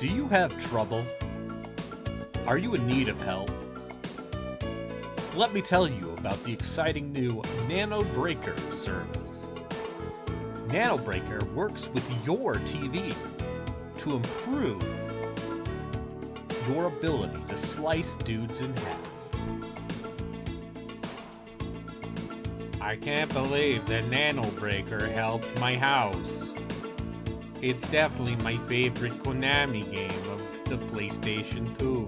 Do you have trouble? Are you in need of help? Let me tell you about the exciting new NaNoBreaker service. NaNoBreaker works with your TV to improve your ability to slice dudes in half. I can't believe that NaNoBreaker helped my house. It's definitely my favorite Konami game of the PlayStation 2.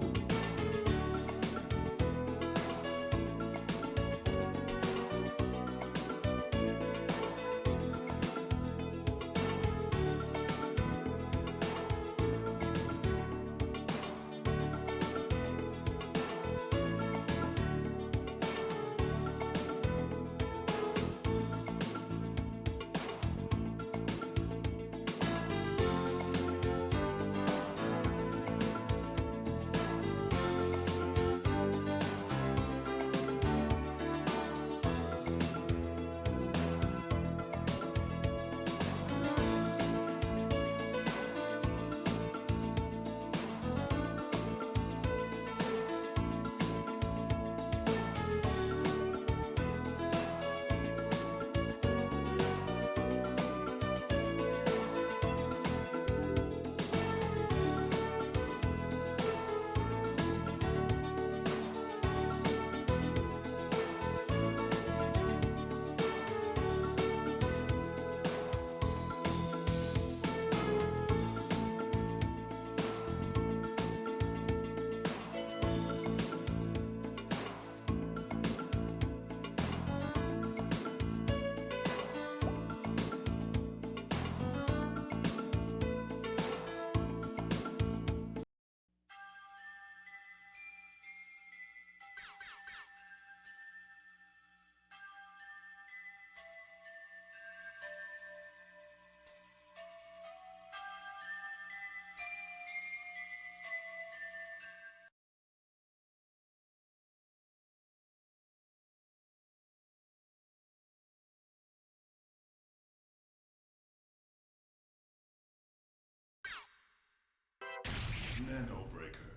NaNoBreaker.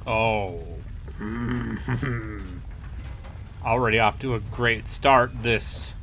Oh. Already off to a great start, this.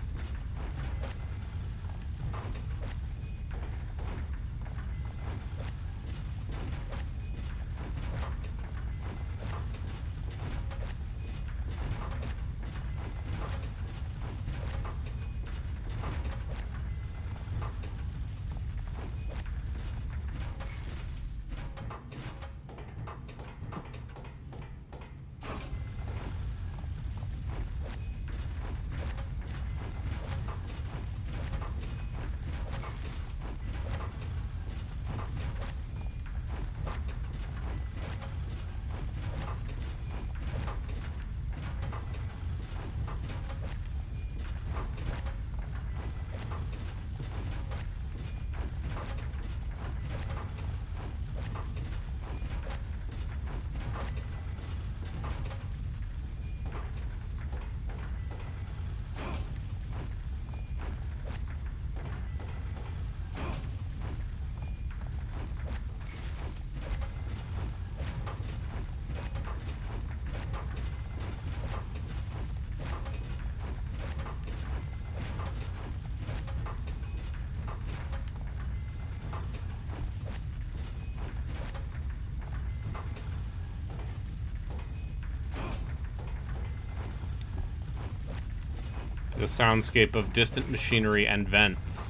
The soundscape of distant machinery and vents.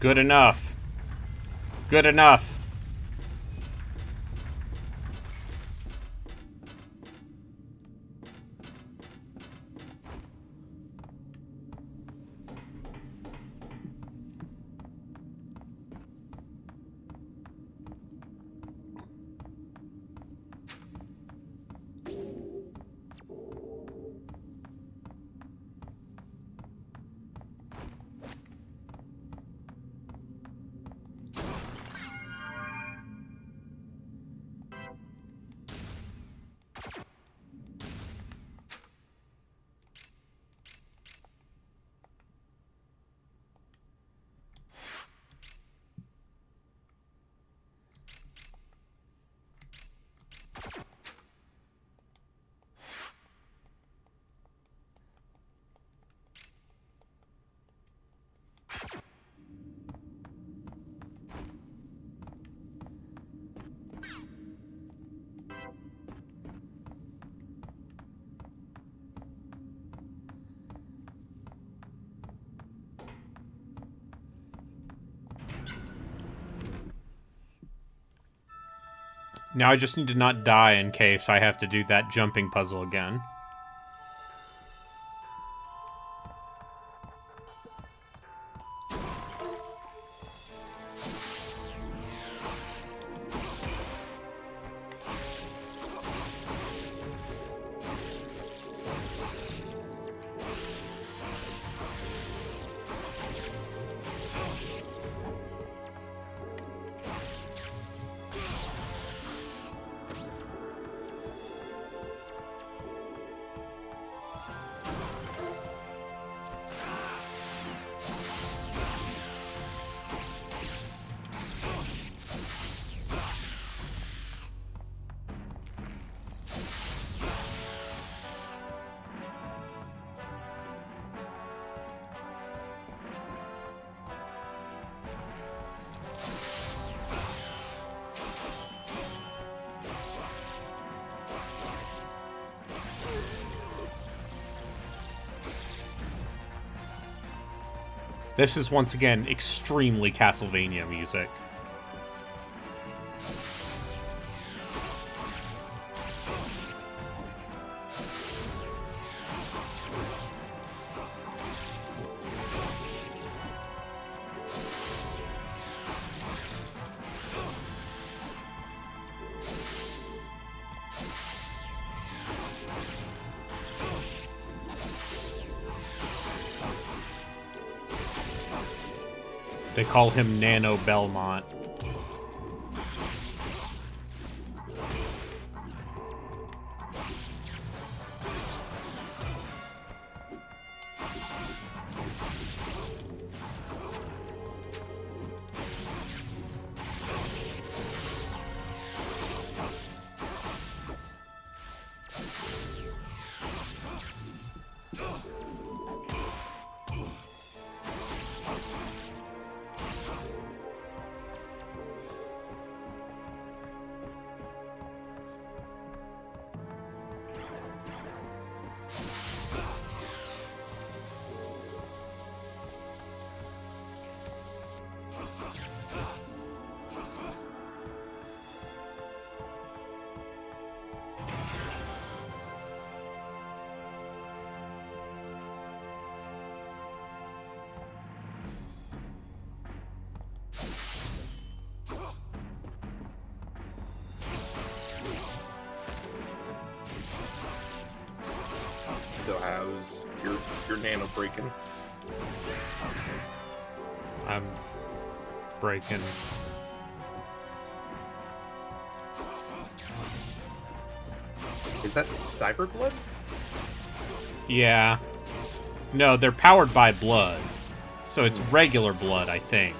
Good enough. Good enough. Now I just need to not die in case I have to do that jumping puzzle again. This is, once again, extremely Castlevania music. They call him Nano Belmont. So how's your nano breaking? I'm breaking. Is that cyber blood? Yeah. No, they're powered by blood. So it's regular blood, I think.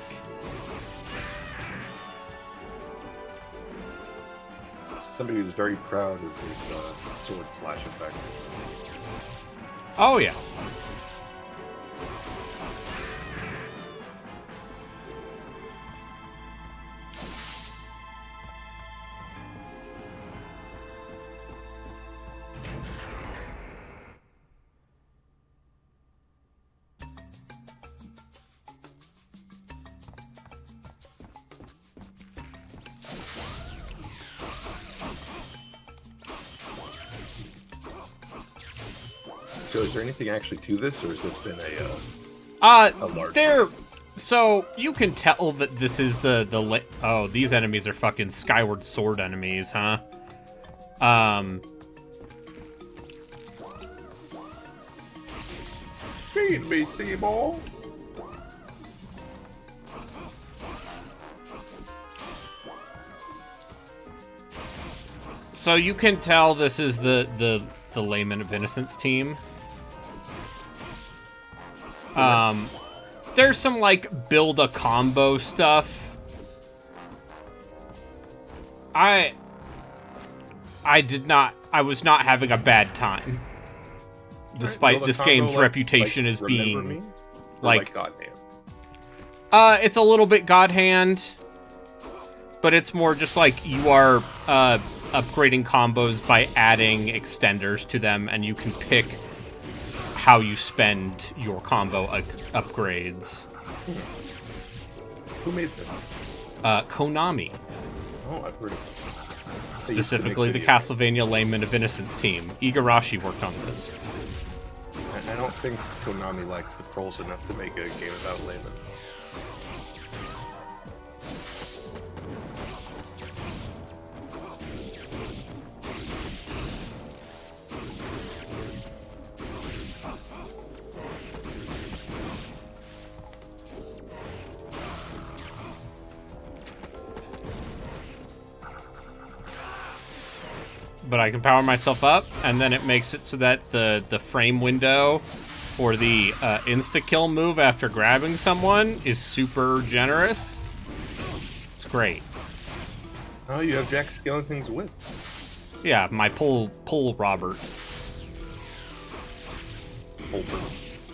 somebody who's very proud of his sword slash effect. Oh, yeah. So is there anything actually to this, or has this been a large there. So you can tell that this is oh, these enemies are fucking Skyward Sword enemies, huh? Feed me, Seymour. So you can tell this is the Layman of Innocence team. There's some, like, build a combo stuff. I was not having a bad time. Despite this game's reputation as being, like God Hand. It's a little bit God Hand, but it's more just like you are, upgrading combos by adding extenders to them, and you can pick how you spend your combo upgrades. Who made this? Konami. Oh, I've heard of it. Specifically the Castlevania Layman of Innocence team. Igarashi worked on this. I don't think Konami likes the pros enough to make a game about Layman. But I can power myself up, and then it makes it so that the frame window for the insta-kill move after grabbing someone is super generous. It's great. Oh, you have Jack Skellington's whip. Yeah, my pull Robert.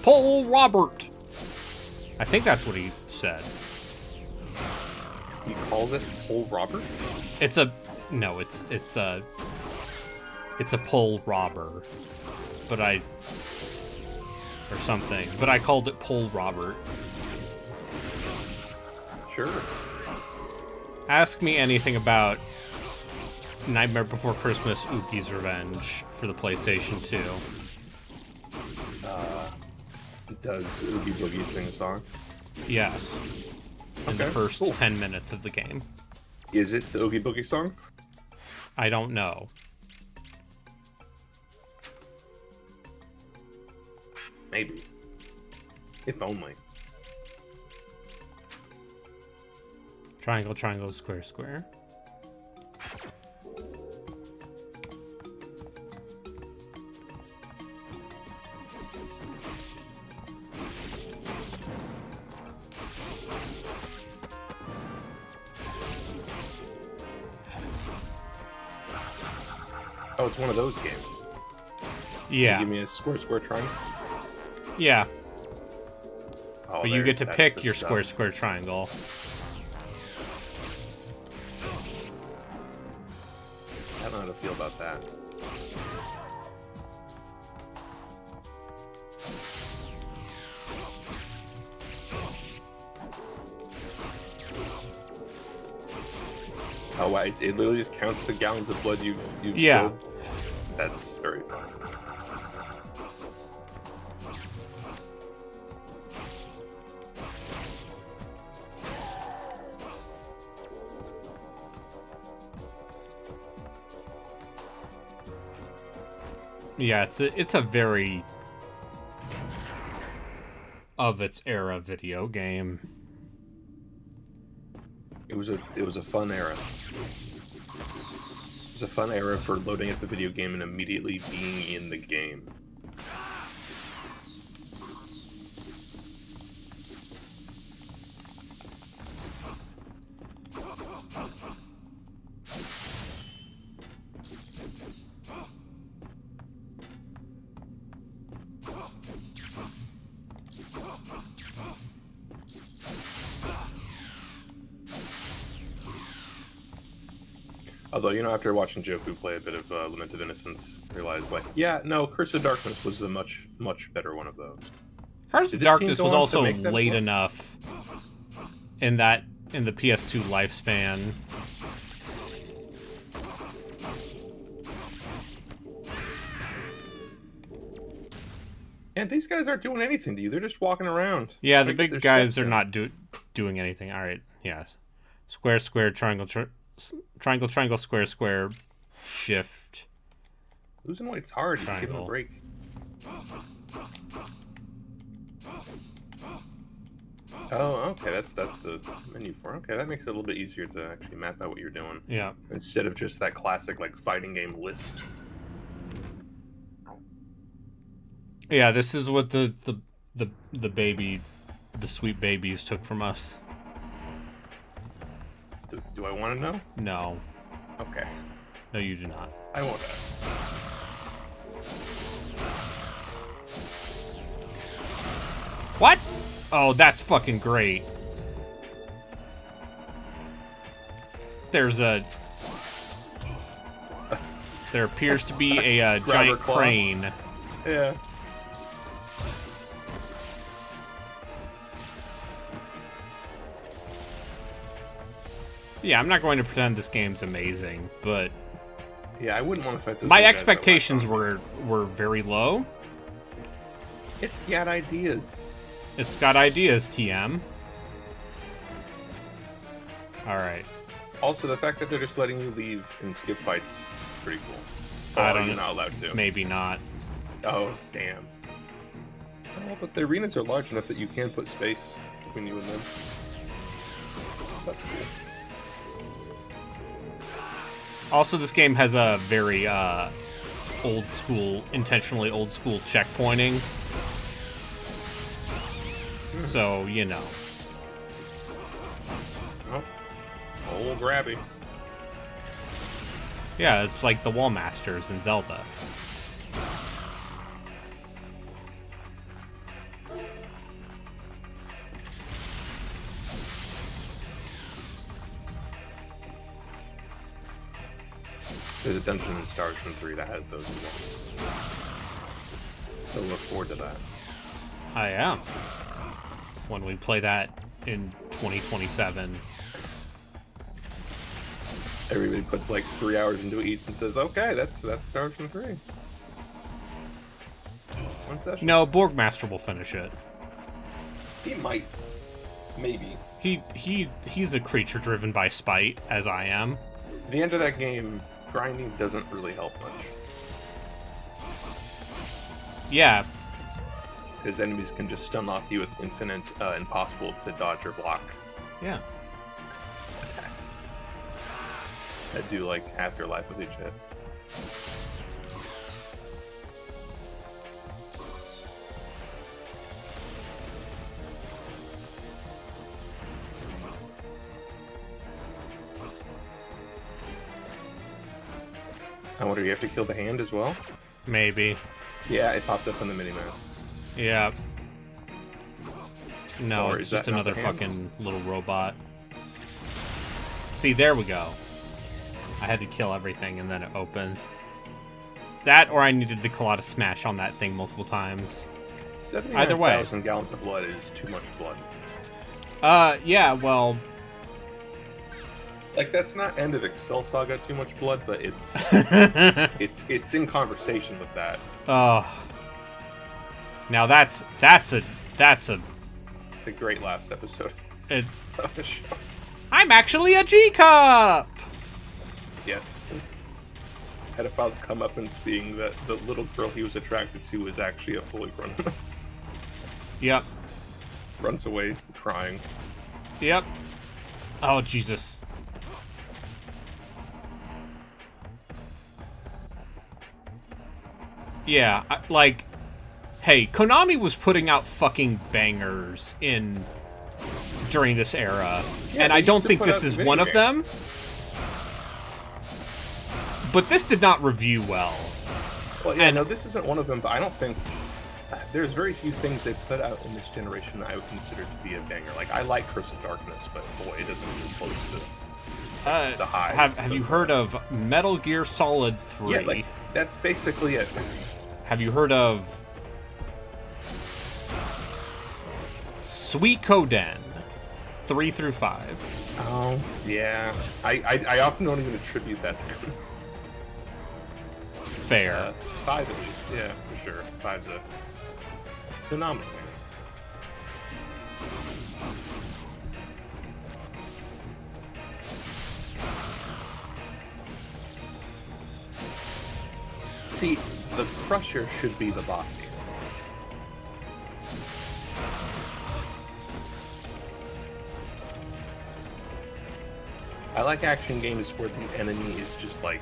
Pull Robert! I think that's what he said. He calls it Pull Robert? It's a pull robber, or something. But I called it Pull Robert. Sure. Ask me anything about Nightmare Before Christmas, Oogie's Revenge for the PlayStation 2. Does Oogie Boogie sing a song? Yes. In the first 10 minutes of the game. Is it the Oogie Boogie song? I don't know. Maybe. If only. Triangle, triangle, square, square. Oh, it's one of those games. Yeah. Give me a square, square, triangle. Yeah. Oh, but you get to pick your square, square, triangle. I don't know how to feel about that. Oh, it literally just counts the gallons of blood you've spilled. That's very fun. Yeah, it's a very of its era video game. It was a fun era. It was a fun era for loading up the video game and immediately being in the game. Although, you know, after watching Joku play a bit of Lament of Innocence, I realized, like, yeah, no, Curse of Darkness was the much, much better one of those. Curse Did of this team Darkness go was on to also make that late book? enough in the PS2 lifespan. And these guys aren't doing anything to you. They're just walking around. Yeah, trying the to get their big guys steps are in. not doing anything. All right, yeah. Square, square, triangle, triangle, triangle, square, square, shift. Losing weight's hard. You give them a Triangle. break. Oh, okay. That's the menu for. Okay, that makes it a little bit easier to actually map out what you're doing Yeah. instead of just that classic like fighting game list. Yeah, this is what the sweet babies took from us. Do I want to know? No. Okay, No, you do not. I won't ask. What? Oh, that's fucking great. There appears to be a giant claw. crane. Yeah. Yeah, I'm not going to pretend this game's amazing, but Yeah, I wouldn't want to fight those. my other guys that expectations last were very low. round. It's got ideas. It's got ideas, TM. Alright. Also, the fact that they're just letting you leave and skip fights is pretty cool. I Oh, don't you're know. not allowed to. Maybe not. Oh, damn. Oh, but the arenas are large enough that you can put space between you and them. That's cool. Also, this game has a very intentionally old school checkpointing. So, you know. Oh, old grabby. Yeah, it's like the Wall Masters in Zelda. There's a dungeon in Star Ocean 3 that has those as well. So look forward to that. I am. When we play that in 2027. Everybody puts like 3 hours into each and says, "Okay, that's Star Ocean 3." One session. No, Borgmaster will finish it. He might, maybe. He's a creature driven by spite, as I am. At the end of that game, grinding doesn't really help much Yeah, because enemies can just stun lock you with infinite, impossible to dodge or block yeah. attacks that do like half your life with each hit. I wonder, you have to kill the hand as well? Maybe. Yeah, it popped up on the minimap. Yeah. No, Or it's is just that not another the hand? fucking little robot. See, there we go. I had to kill everything and then it opened. That, or I needed the Colada Smash on that thing multiple times. Either way. 79,000 gallons of blood is too much blood. Yeah, well... Like, that's not end of Excel Saga too much blood, but it's it's in conversation with that. Now that's a... It's a great last episode It, of the show. I'm actually a G-Cup! Yes. Pedophile's comeuppance being that the little girl he was attracted to is actually a fully grown woman. Yep. Runs away crying. Yep. Oh, Jesus. Yeah, like, hey, Konami was putting out fucking bangers during this era, Yeah, and they I don't used to think put this out is video one of games. them. But this did not review well. Well, yeah, And- no, this isn't one of them, but I don't think... There's very few things they put out in this generation that I would consider to be a banger. Like, I like Curse of Darkness, but boy, it doesn't even close to the highs. Have you heard of Metal Gear Solid 3? Yeah, like, that's basically it. Have you heard of Suikoden 3 through 5? Oh, yeah. I often don't even attribute that to him. Fair. 5 at least, yeah, for sure. 5's a phenomenal game. See, the Crusher should be the boss here. I like action games where the enemy is just like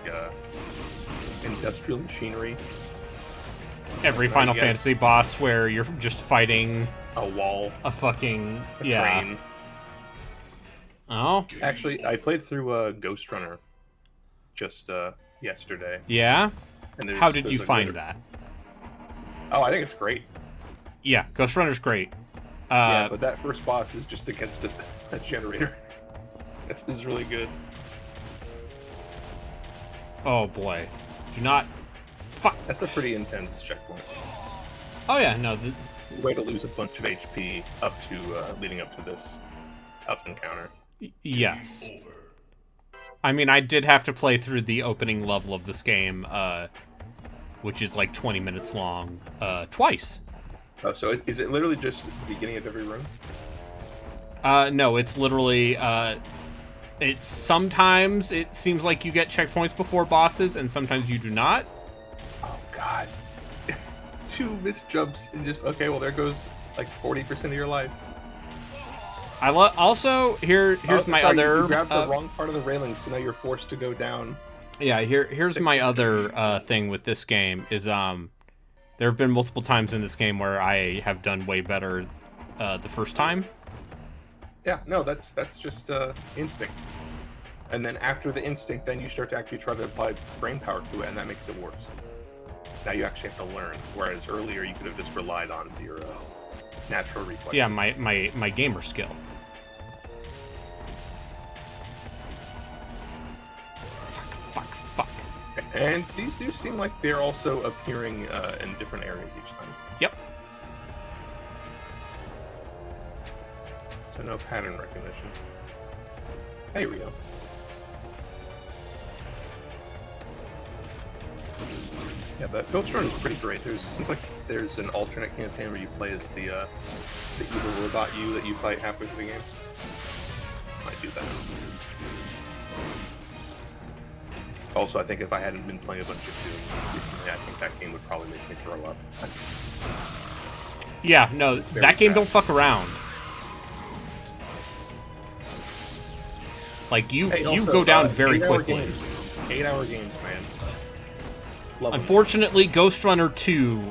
industrial machinery. Every Final Fantasy boss where you're just fighting a wall, a fucking train. Oh, actually, I played through Ghost Runner just yesterday. Yeah. And how did you find that? Oh, I think it's great. Yeah, Ghost Runner's great. Yeah, but that first boss is just against a generator. It was really good. Oh boy, do not. Fuck. That's a pretty intense checkpoint. Oh yeah, no. Way to lose a bunch of HP up to leading up to this tough encounter. Yes. I mean, I did have to play through the opening level of this game, which is like 20 minutes long, twice. Oh, so is it literally just the beginning of every room? No, it's literally, sometimes it seems like you get checkpoints before bosses, and sometimes you do not. Oh, God. 2 missed jumps and just, okay, well, there goes, like, 40% of your life. Also, here's my other... You grabbed the wrong part of the railing, so now you're forced to go down. Yeah, here's my other thing with this game, is, there have been multiple times in this game where I have done way better the first time. Yeah, no, that's just instinct. And then after the instinct, then you start to actually try to apply brain power to it, and that makes it worse. Now you actually have to learn, whereas earlier you could have just relied on your natural reflex. Yeah, my gamer skill. Fuck. And these do seem like they're also appearing in different areas each time. Yep. So no pattern recognition. Hey, Rio. Yeah, but Ghost Runner is pretty great. Seems like there's an alternate campaign where you play as the evil robot that you fight halfway through the game. Might do that. Also, I think if I hadn't been playing a bunch of Doom recently, I think that game would probably make me throw up. Yeah, no, that game don't fuck around. Like, you go down very quickly. 8-hour games, man. Love Unfortunately, them. Ghost Runner 2... In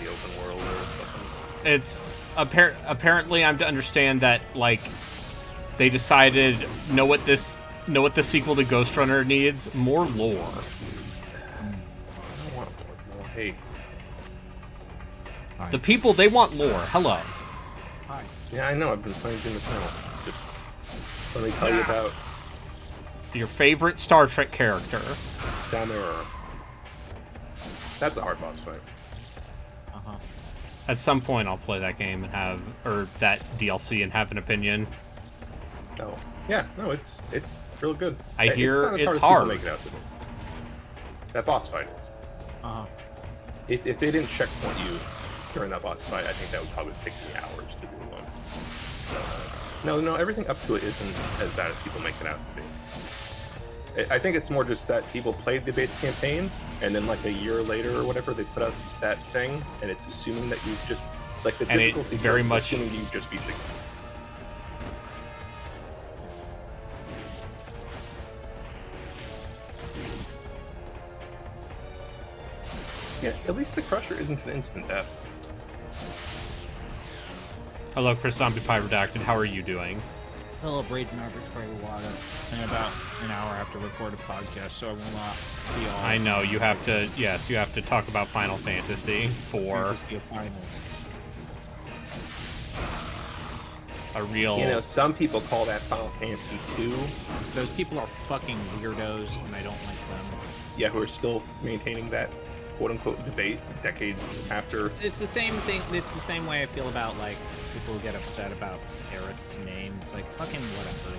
the open world or something. It's... apparently, I'm to understand that, like, they decided, know what the sequel to Ghost Runner needs? More lore. I don't want more hate. The people, they want lore. Hello. Hi. Yeah, I know. I've been playing Doom Eternal. Just let me tell you about... Your favorite Star Trek character. Samur. That's a hard boss fight. Uh-huh. At some point, I'll play that game and have... or that DLC and have an opinion. Oh. Yeah, no, it's real good. I hear it's hard. Make it out to me. That boss fight is. Uh-huh. If they didn't checkpoint you during that boss fight, I think that would probably take me hours to do one. No, everything up to it isn't as bad as people make it out to be. I think it's more just that people played the base campaign, and then like a year later or whatever, they put out that thing, and it's assuming that you've just like the difficulty very much assuming you just beat the game. Yeah, at least the Crusher isn't an instant death. Hello, Chris Zombie Pie Redacted. How are you doing? Celebrating arbitrary water in about an hour after record a podcast, so I will not see all. I know you have to. Yes, you have to talk about Final Fantasy 4. Fantasy of Finals. a real. You know, some people call that Final Fantasy 2. Those people are fucking weirdos, and I don't like them. Yeah, who are still maintaining that quote-unquote debate decades after. It's the same thing. It's the same way I feel about like people who get upset about Aerith's name. It's like fucking whatever.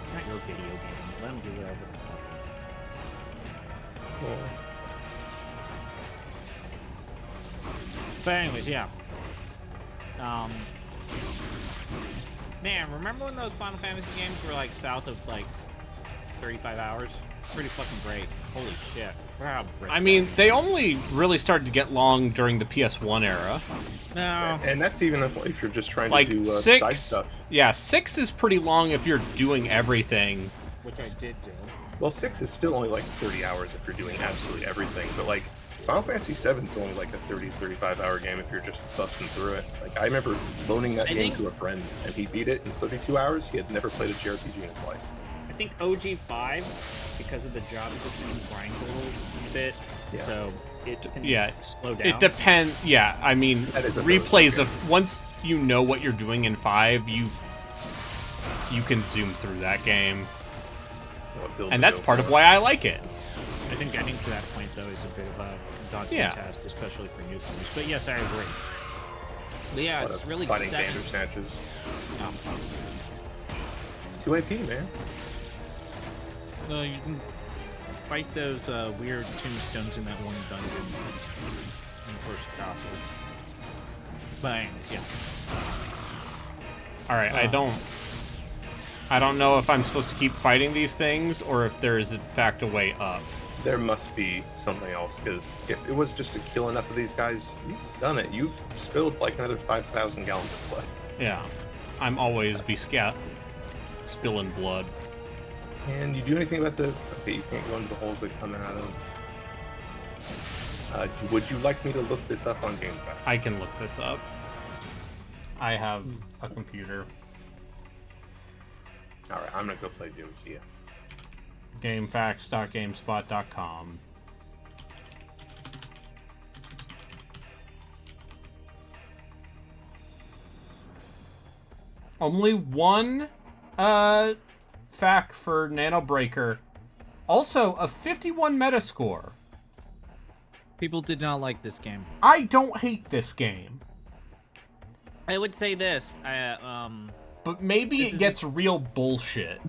It's not your video game. Let them do whatever the fuck. Well, But anyways, yeah. Man, remember when those Final Fantasy games were like south of like 35 hours? Pretty fucking great. Holy shit. I mean, they only really started to get long during the PS1 era. No. and that's even if you're just trying Like to do 6, side stuff. yeah, 6 is pretty long if you're doing everything. Which I did do. Well, 6 is still only like 30 hours if you're doing absolutely everything, but like Final Fantasy 7 is only like a 35 hour game if you're just busting through it. Like I remember loaning that game to a friend, and he beat it in 32 hours. He had never played a JRPG in his life. I think OG5, because of the job system, grinds a little bit, Yeah. so it can slow down. It depends. Yeah, I mean, That is a very replays good of once you know what you're doing in 5, you can zoom through that game, and that's part of why I like it. I think getting to that point, though, is a bit of a daunting task, especially for newcomers. But yes, I agree. But yeah, it's really fighting set. Bandersnatches. 2 AP, man. No, you can fight those weird tombstones in that one dungeon in the first castle. But anyways, yeah. All right, I don't know if I'm supposed to keep fighting these things or if there is in fact a way up. There must be something else, because if it was just to kill enough of these guys, you've done it. You've spilled like another 5,000 gallons of blood. Yeah, I'm always spilling blood. And you do anything about the... Okay, you can't go into the holes that come out of... would you like me to look this up on GameFAQs? I can look this up. I have a computer. Alright, I'm gonna go play Doom, see ya. GameFAQs.gamespot.com. Only one FAQ for NaNoBreaker. Also, a 51 Metascore. People did not like this game. I don't hate this game. I would say this. But maybe This it gets real bullshit.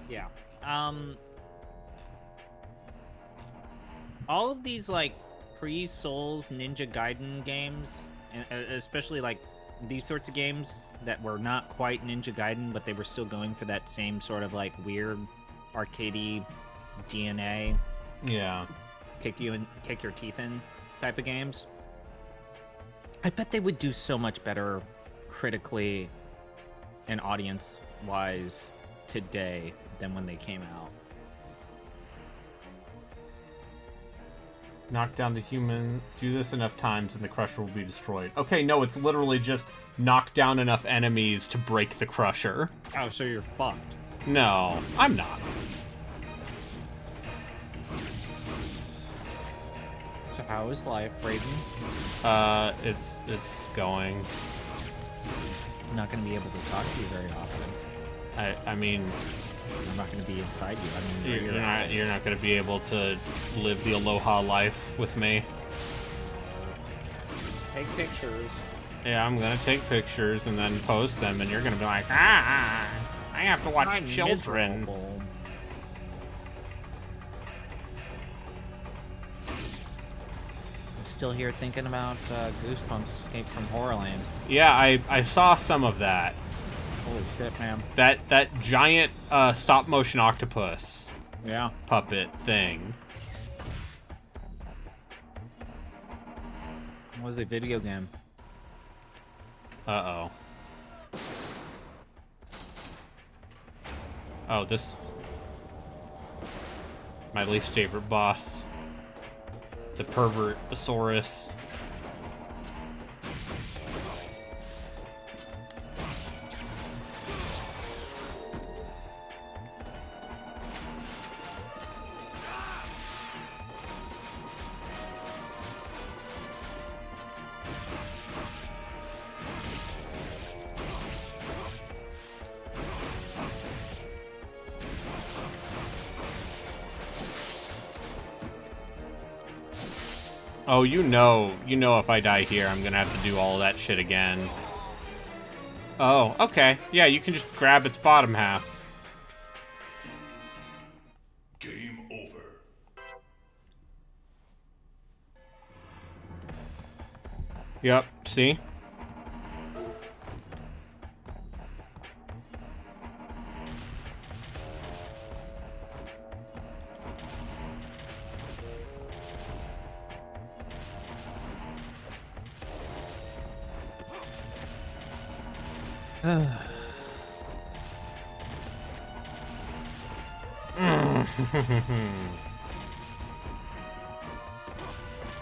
Yeah. All of these like pre-Souls Ninja Gaiden games, and especially like these sorts of games that were not quite Ninja Gaiden, but they were still going for that same sort of like weird arcadey DNA, Yeah. kick your teeth in type of games. I bet they would do so much better critically and audience-wise today than when they came out. Knock down the human. Do this enough times and the crusher will be destroyed. Okay, no, it's literally just knock down enough enemies to break the crusher. Oh, so you're fucked. No, I'm not. So how is life, Brayden? It's going. I'm not going to be able to talk to you very often. I mean, I'm not going to be inside you. I mean, you're not going to be able to live the aloha life with me. Take pictures. Yeah, I'm gonna take pictures and then post them, and you're gonna be like, I have to watch I'm children. miserable. I'm still here thinking about Goosebumps Escape from Horrorland. Yeah, I saw some of that. Holy shit, man. That giant stop motion octopus Yeah. puppet thing. It was a video game. Uh-oh. Oh, this is my least favorite boss. The Pervertosaurus. Oh, you know if I die here, I'm gonna have to do all that shit again. Oh, okay. Yeah, you can just grab its bottom half. Game over. Yep, see?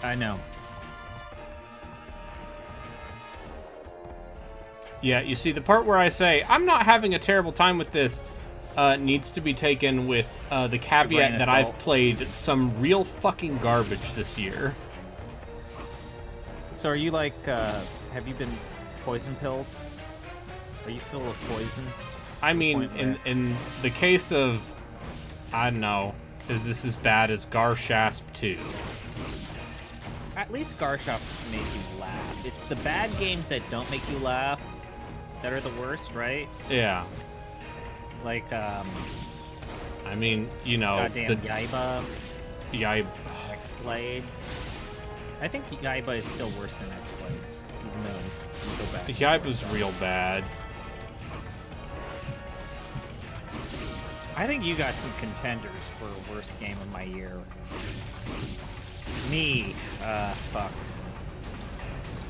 I know. Yeah, you see, the part where I say, I'm not having a terrible time with this, needs to be taken with the caveat that I've played some real fucking garbage this year. So are you like, have you been poison pilled? Are you full of poison? I mean, in the case of, I don't know, is this as bad as Garshasp 2? At least Garshop makes you laugh. It's the bad games that don't make you laugh that are the worst, right? Yeah. Like, I mean, you know, goddamn Yaiba, Yaiba. X-Blades. I think Yaiba is still worse than X-Blades, even though you go back. Yaiba's real bad. I think you got some contenders for worst game of my year. Me, fuck.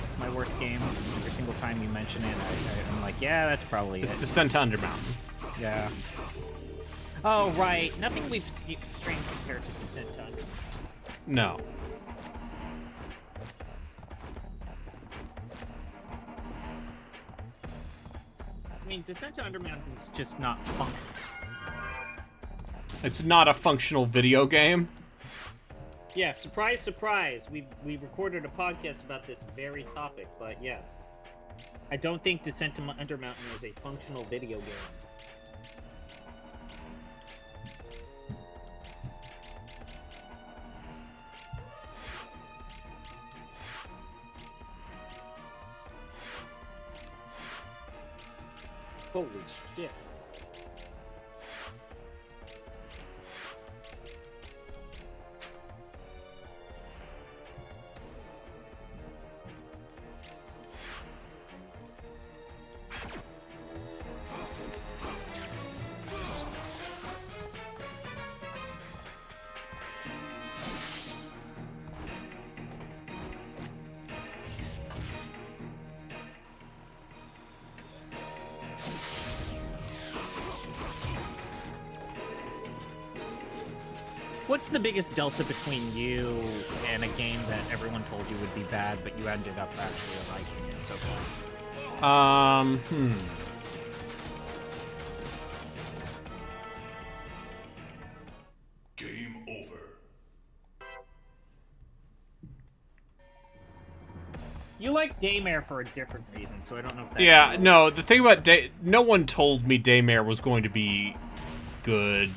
It's my worst game. Every single time you mention it, I'm like, yeah, that's probably it. Descent to Undermountain. Yeah. Oh, right. Nothing we've streamed compared to Descent to Undermountain. No. I mean, Descent to Undermountain is just not fun. It's not a functional video game. Yeah, surprise, surprise. We recorded a podcast about this very topic, but yes. I don't think Descent to Undermountain is a functional video game. Holy shit. What's the biggest delta between you and a game that everyone told you would be bad, but you ended up actually liking it so far? Game over. You like Daymare for a different reason, so I don't know if that... Yeah, no, the thing about no one told me Daymare was going to be good.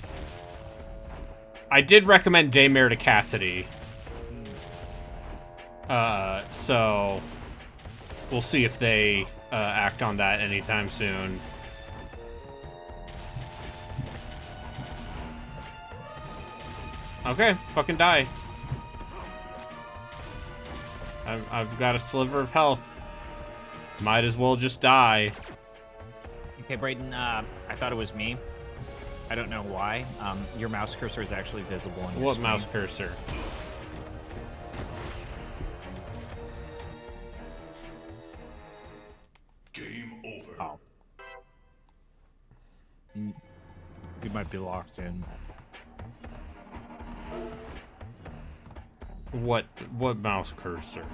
I did recommend Daymare to Cassidy. So we'll see if they act on that anytime soon. Okay, fucking die. I've got a sliver of health. Might as well just die. Okay, Brayden, I thought it was me. I don't know why. Your mouse cursor is actually visible on your What screen. mouse cursor? Game over. Oh. You might be locked in. What mouse cursor?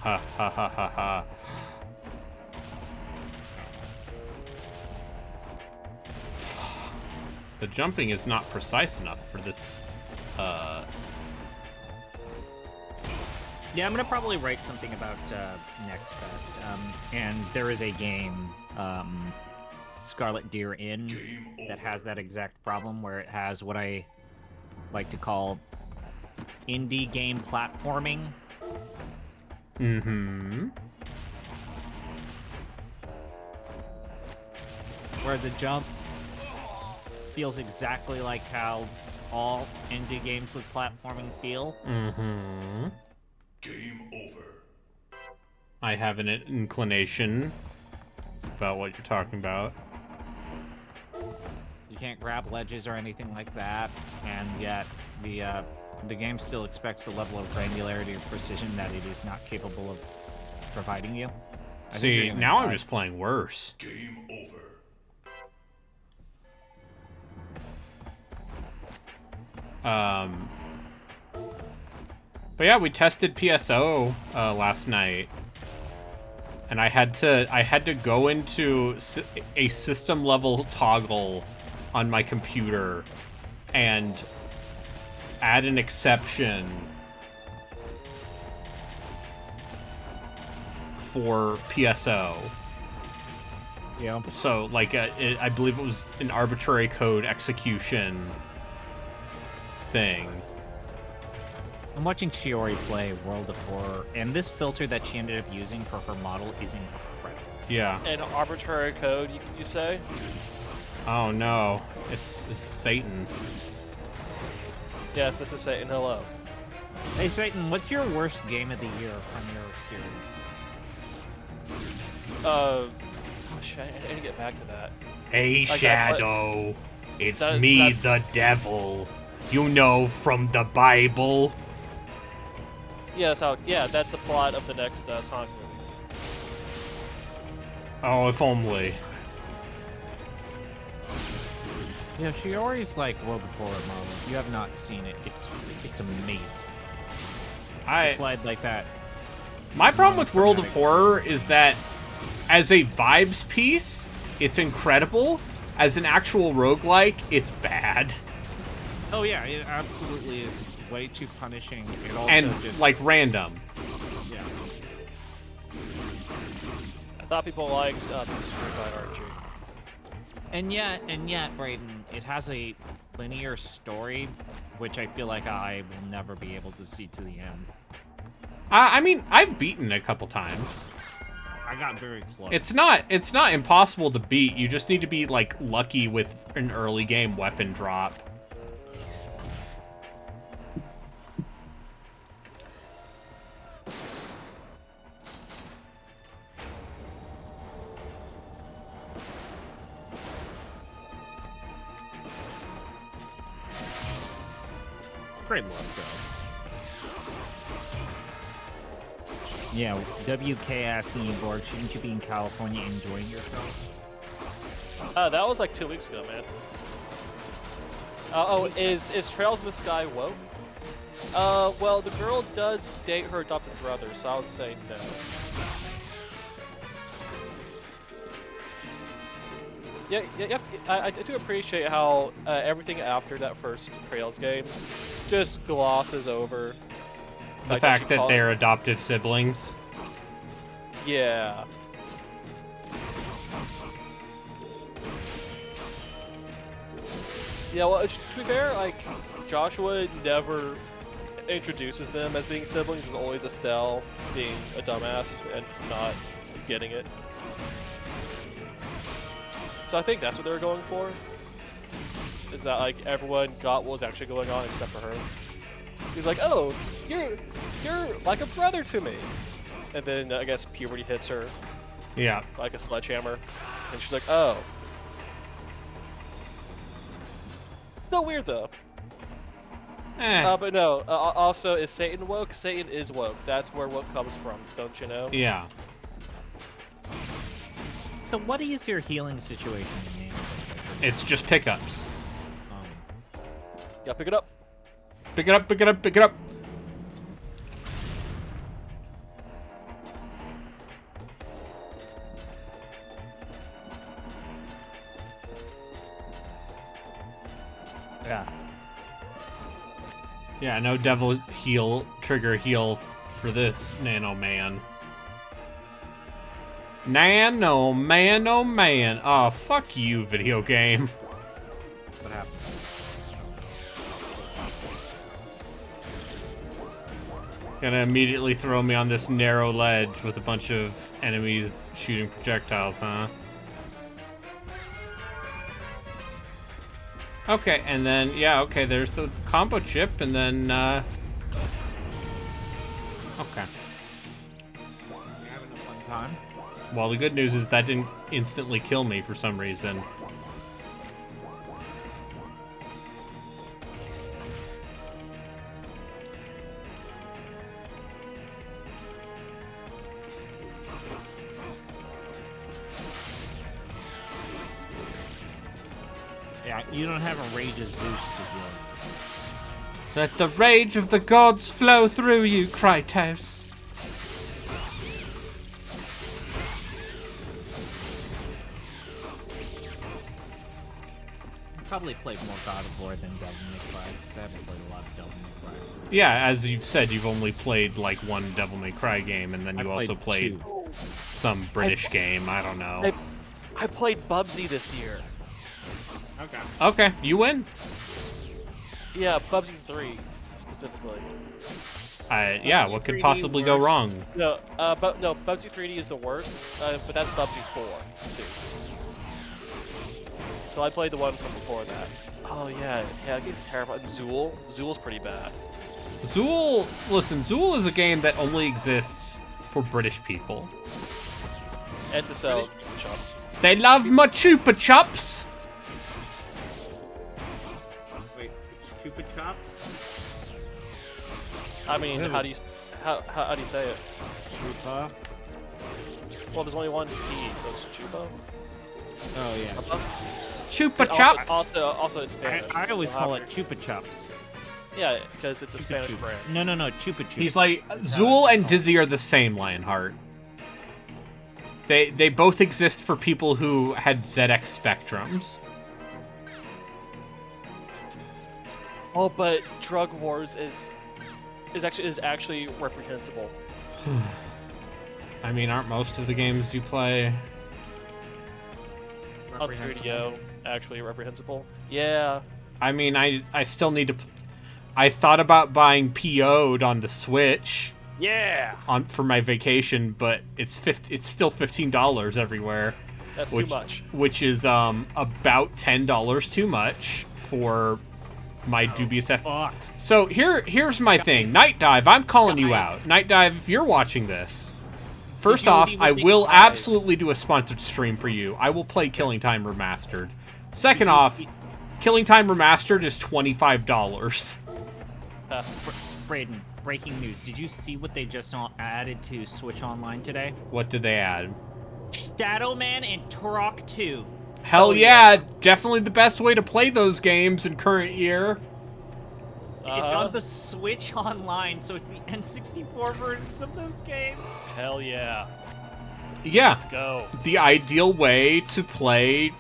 Ha ha ha ha ha. The jumping is not precise enough for this, Yeah, I'm gonna probably write something about Next Fest. And there is a game, Scarlet Deer Inn, that has that exact problem where it has what I like to call indie game platforming. Mm-hmm. Where the jump feels exactly like how all indie games with platforming feel. Mm-hmm. Game over. I have an inclination about what you're talking about. You can't grab ledges or anything like that, and yet the game still expects the level of granularity or precision that it is not capable of providing you. I think you're See, gonna now I'm die. just playing worse. Game over. But yeah, we tested PSO last night, and I had to go into a system level toggle on my computer and add an exception for PSO. Yeah. So, like, I believe it was an arbitrary code execution thing. I'm watching Shiori play World of Horror, and this filter that she ended up using for her model is incredible. Yeah. An arbitrary code, you say? Oh no, it's Satan. Yes, this is Satan. Hello. Hey Satan, what's your worst game of the year from your series? Oh, shit, I need to get back to that. Hey, Like, Shadow, it's that- me, that- the devil. You know from the Bible. Yeah, that's the plot of the next Sonic movie. Oh, if only. Yeah, Shiori's like World of Horror model. If you have not seen it, it's amazing. Applied like that. My problem with World of Horror is that as a vibes piece, it's incredible. As an actual roguelike, it's bad. Oh yeah, it absolutely is way too punishing. It also And, just, like, random. yeah. I thought people liked Streetfighter RG. And yet, Brayden, it has a linear story, which I feel like I will never be able to see to the end. I mean, I've beaten a couple times. I got very close. It's not impossible to beat. You just need to be, like, lucky with an early game weapon drop. Great luck, though. Yeah, WK asking you, Borg, shouldn't you be in California enjoying yourself? That was like 2 weeks ago, man. Is Trails in the Sky woke? Well, the girl does date her adopted brother, so I would say no. Yeah, I do appreciate how everything after that first Trails game just glosses over The like, fact she that called- they're adopted siblings. Yeah. Yeah, well, to be fair, like, Joshua never introduces them as being siblings. It's always Estelle being a dumbass and not getting it. So I think that's what they were going for. Is that, like, everyone got what was actually going on except for her. He's like, oh, you're like a brother to me. And then, I guess, puberty hits her Yeah. like a sledgehammer. And she's like, oh. So weird, though. But no, also, is Satan woke? Satan is woke. That's where woke comes from, don't you know? Yeah. So what is your healing situation in the game? It's just pickups. Yeah, pick it up. Pick it up, pick it up, pick it up. Yeah. Yeah, no devil heal, trigger heal for this Nano Man. Nano Man, oh man. Oh, fuck you, video game. What happened? Gonna immediately throw me on this narrow ledge with a bunch of enemies shooting projectiles, huh? Okay, and then, yeah, okay, there's the combo chip, and then, okay. You're having a fun time. Well, the good news is that didn't instantly kill me for some reason. Yeah, you don't have a Rage of Zeus to deal with. Let the rage of the gods flow through you, Kratos. Probably played more God of War than Devil May Cry, because I haven't played a lot of Devil May Cry. Yeah, as you've said, you've only played like one Devil May Cry game, and then you also played some British game. I don't know. I played Bubsy this year. Okay. Okay, you win. Yeah, Bubsy 3 specifically. Yeah, what could possibly go wrong? No, no, Bubsy 3D is the worst, but that's Bubsy 4 too. So I played the one from before that. Oh yeah, it's terrible. And Zool's pretty bad. Zool, listen, Zool is a game that only exists for British people. And to sell chops. They love my chupa chups. Wait, it's Chupa Chops? I mean, how do you say it? Chupa? Well, there's only one P, so it's Chupa. Oh, yeah. Chupa chop. Also, it's Spanish. I always call it Chupa Chups. Yeah, because it's a Spanish Chups. brand. No, Chupa Chups. He's like, Zool and Dizzy are the same, Lionheart. They both exist for people who had ZX Spectrums. Oh, but Drug Wars is actually reprehensible. I mean, aren't most of the games you play? On 3DO, actually reprehensible. Yeah. I mean, I still need to... I thought about buying PO'd on the Switch. Yeah. For my vacation, but it's still $15 everywhere. That's too much. Which is about $10 too much for my dubious Fuck. So here's my thing. Night Dive, I'm calling you out. Night Dive, if you're watching this, first off, I will absolutely do a sponsored stream for you. I will play Killing Time Remastered. Second off, Killing Time Remastered is $25. Braden, breaking news. Did you see what they just added to Switch Online today? What did they add? Shadow Man and Turok 2. Hell yeah, definitely the best way to play those games in current year. It's on the Switch Online, so it's the N64 versions of those games. Hell yeah. Yeah. Let's go. The ideal way to play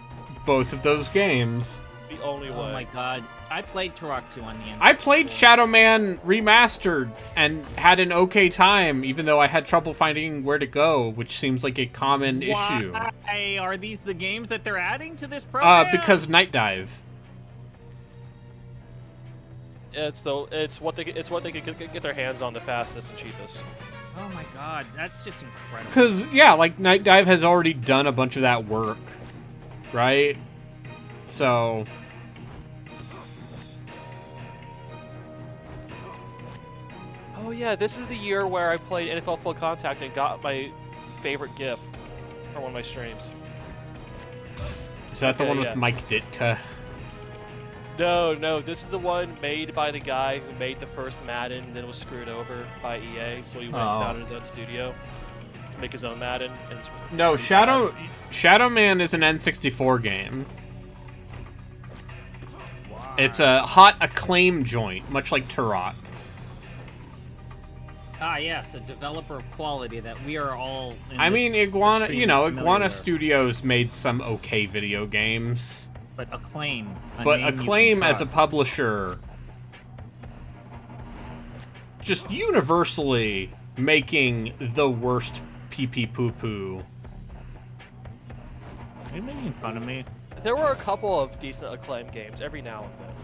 both of those games. The only way. Oh my god. I played Turok 2 on the N64. I played Shadow Man Remastered and had an okay time, even though I had trouble finding where to go, which seems like a common issue. Why are these the games that they're adding to this program? Because Night Dive. It's what they can get their hands on the fastest and cheapest. Oh my god, that's just incredible. Because, yeah, like, Night Dive has already done a bunch of that work, right? So... Oh yeah, this is the year where I played NFL Full Contact and got my favorite GIF from one of my streams. Is that the Okay, one with yeah. Mike Ditka? No, this is the one made by the guy who made the first Madden, then was screwed over by EA, so he went and founded his own studio to make his own Madden. And it's No, Shadow Man is an N64 game. Wow. It's a hot acclaim joint, much like Turok. Ah, yes, a developer of quality that we are all. I mean, Iguana, familiar Iguana with. Studios made some okay video games. But Acclaim. But Acclaim as a publisher, just universally making the worst pee-pee poo-poo. Are you making fun of me? there were a couple of decent Acclaim games every now and then.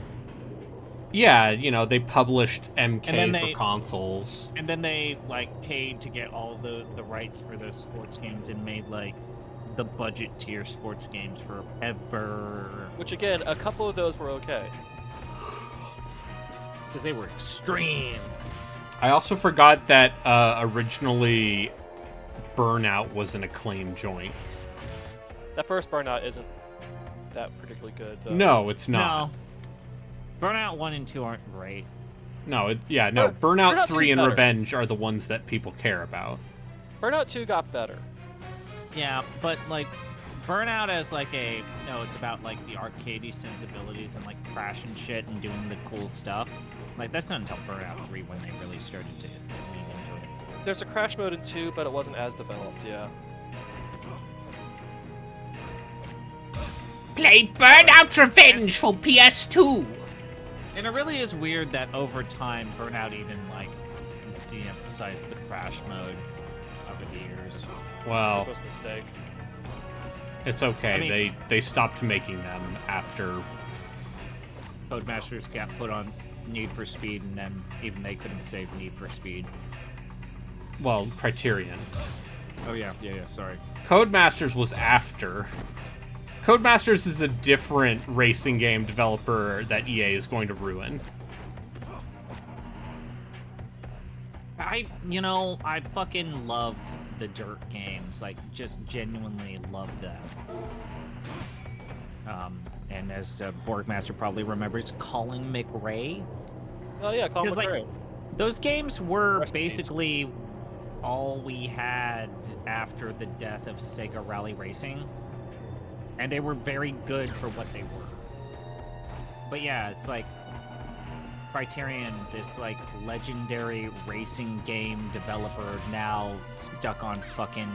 Yeah, you know, they published MK And then for they- consoles. And then they like paid to get all the rights for those sports games and made like the budget tier sports games forever Which again, a couple of those were okay. because they were extreme. I also forgot that originally Burnout was an Acclaim joint. That first Burnout isn't that particularly good, though. No, it's not. No, Burnout 1 and 2 aren't great. No, Burnout Burnout 3 2's and better. Revenge are the ones that people care about. Burnout 2 got better. Yeah, but like Burnout as like it's about like the arcadey sensibilities and like crashing shit and doing the cool stuff. Like that's not until Burnout 3 when they really started to lean into it. There's a crash mode in 2, but it wasn't as developed, yeah. Play Burnout Revenge for PS2! And it really is weird that over time Burnout even like de-emphasized the crash mode over the years. Well, It was a mistake. it's okay. I mean- They stopped making them after. Codemasters got put on Need for Speed, and then even they couldn't save Need for Speed. Well, Criterion. Oh yeah, sorry. Codemasters was after. Codemasters is a different racing game developer that EA is going to ruin. I fucking loved the Dirt games, like just genuinely loved them. And as Borgmaster probably remembers, Colin McRae. Oh yeah, Colin 'Cause, like, McRae. Those games were Rest in peace. basically all we had after the death of Sega Rally Racing. And they were very good for what they were. But yeah, it's like Criterion, this like legendary racing game developer, now stuck on fucking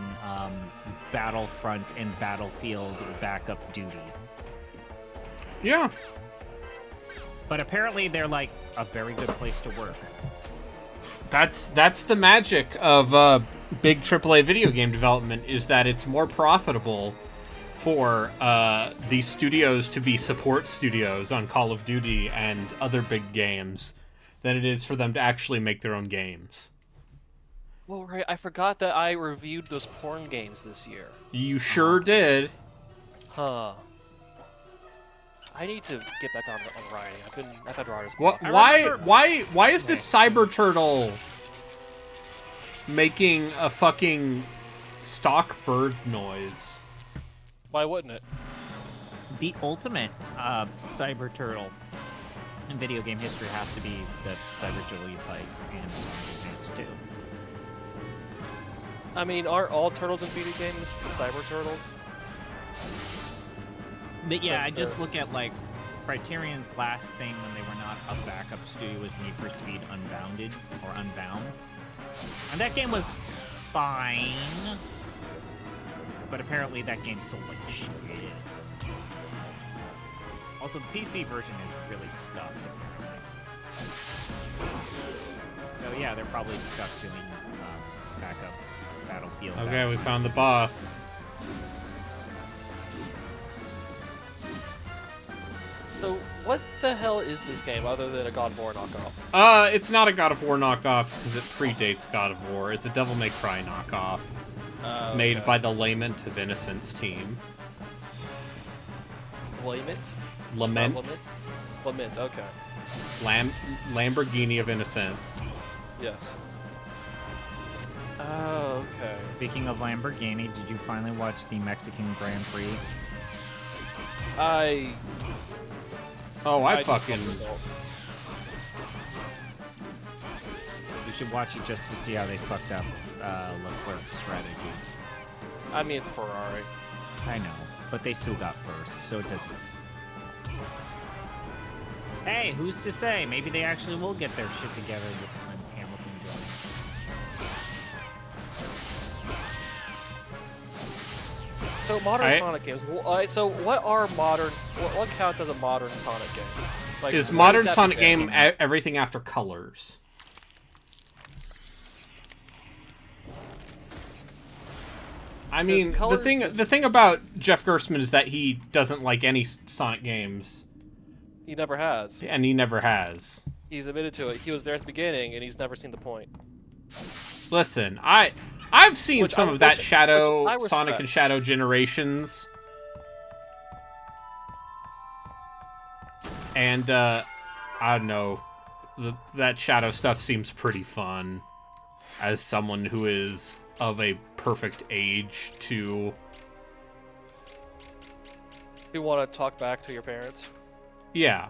Battlefront and Battlefield backup duty. Yeah. But apparently they're like a very good place to work. That's the magic of big AAA video game development, is that it's more profitable for these studios to be support studios on Call of Duty and other big games than it is for them to actually make their own games. Well, right, I forgot that I reviewed those porn games this year. You sure did. Huh. I need to get back on writing. I've had writers. What? I Why? remember- Why is this Cyber Turtle making a fucking stock bird noise? Why wouldn't it? The ultimate Cyber Turtle in video game history has to be the Cyber Turtle you fight in Sonic Advance 2. I mean, aren't all turtles in video games cyber turtles? But yeah, Like I just the- look at like Criterion's last thing when they were not a backup studio was Need for Speed Unbounded or Unbound. And that game was fine. But apparently that game sold like shit. Also, the PC version is really scuffed, apparently. So yeah, they're probably stuck doing backup Battlefield. Okay, we found the boss. So, what the hell is this game other than a God of War knockoff? It's not a God of War knockoff because it predates God of War. It's a Devil May Cry knockoff made Okay. by the Lament of Innocence team. Lament? Lament. Lament? Lament, okay. Lamborghini of Innocence. Yes. Oh, okay. Speaking of Lamborghini, did you finally watch the Mexican Grand Prix? Oh, I just fucking... love the results. You should watch it just to see how they fucked up Leclerc's strategy. I mean, it's Ferrari. I know, but they still got first, so it doesn't. Hey, who's to say? Maybe they actually will get their shit together when Hamilton joins. So modern Alright. Sonic games. So what are modern? What counts as a modern Sonic game? Like, Is when modern does that Sonic begin? game everything after Colors? I mean, Colors the thing about Jeff Gerstmann is that he doesn't like any Sonic games. He never has. And he never has. He's admitted to it. He was there at the beginning, and he's never seen the point. Listen, I've seen Which some I- of that which- Shadow which I Sonic respect. and Shadow Generations. And I don't know. That Shadow stuff seems pretty fun as someone who is of a perfect age to You want to talk back to your parents? yeah.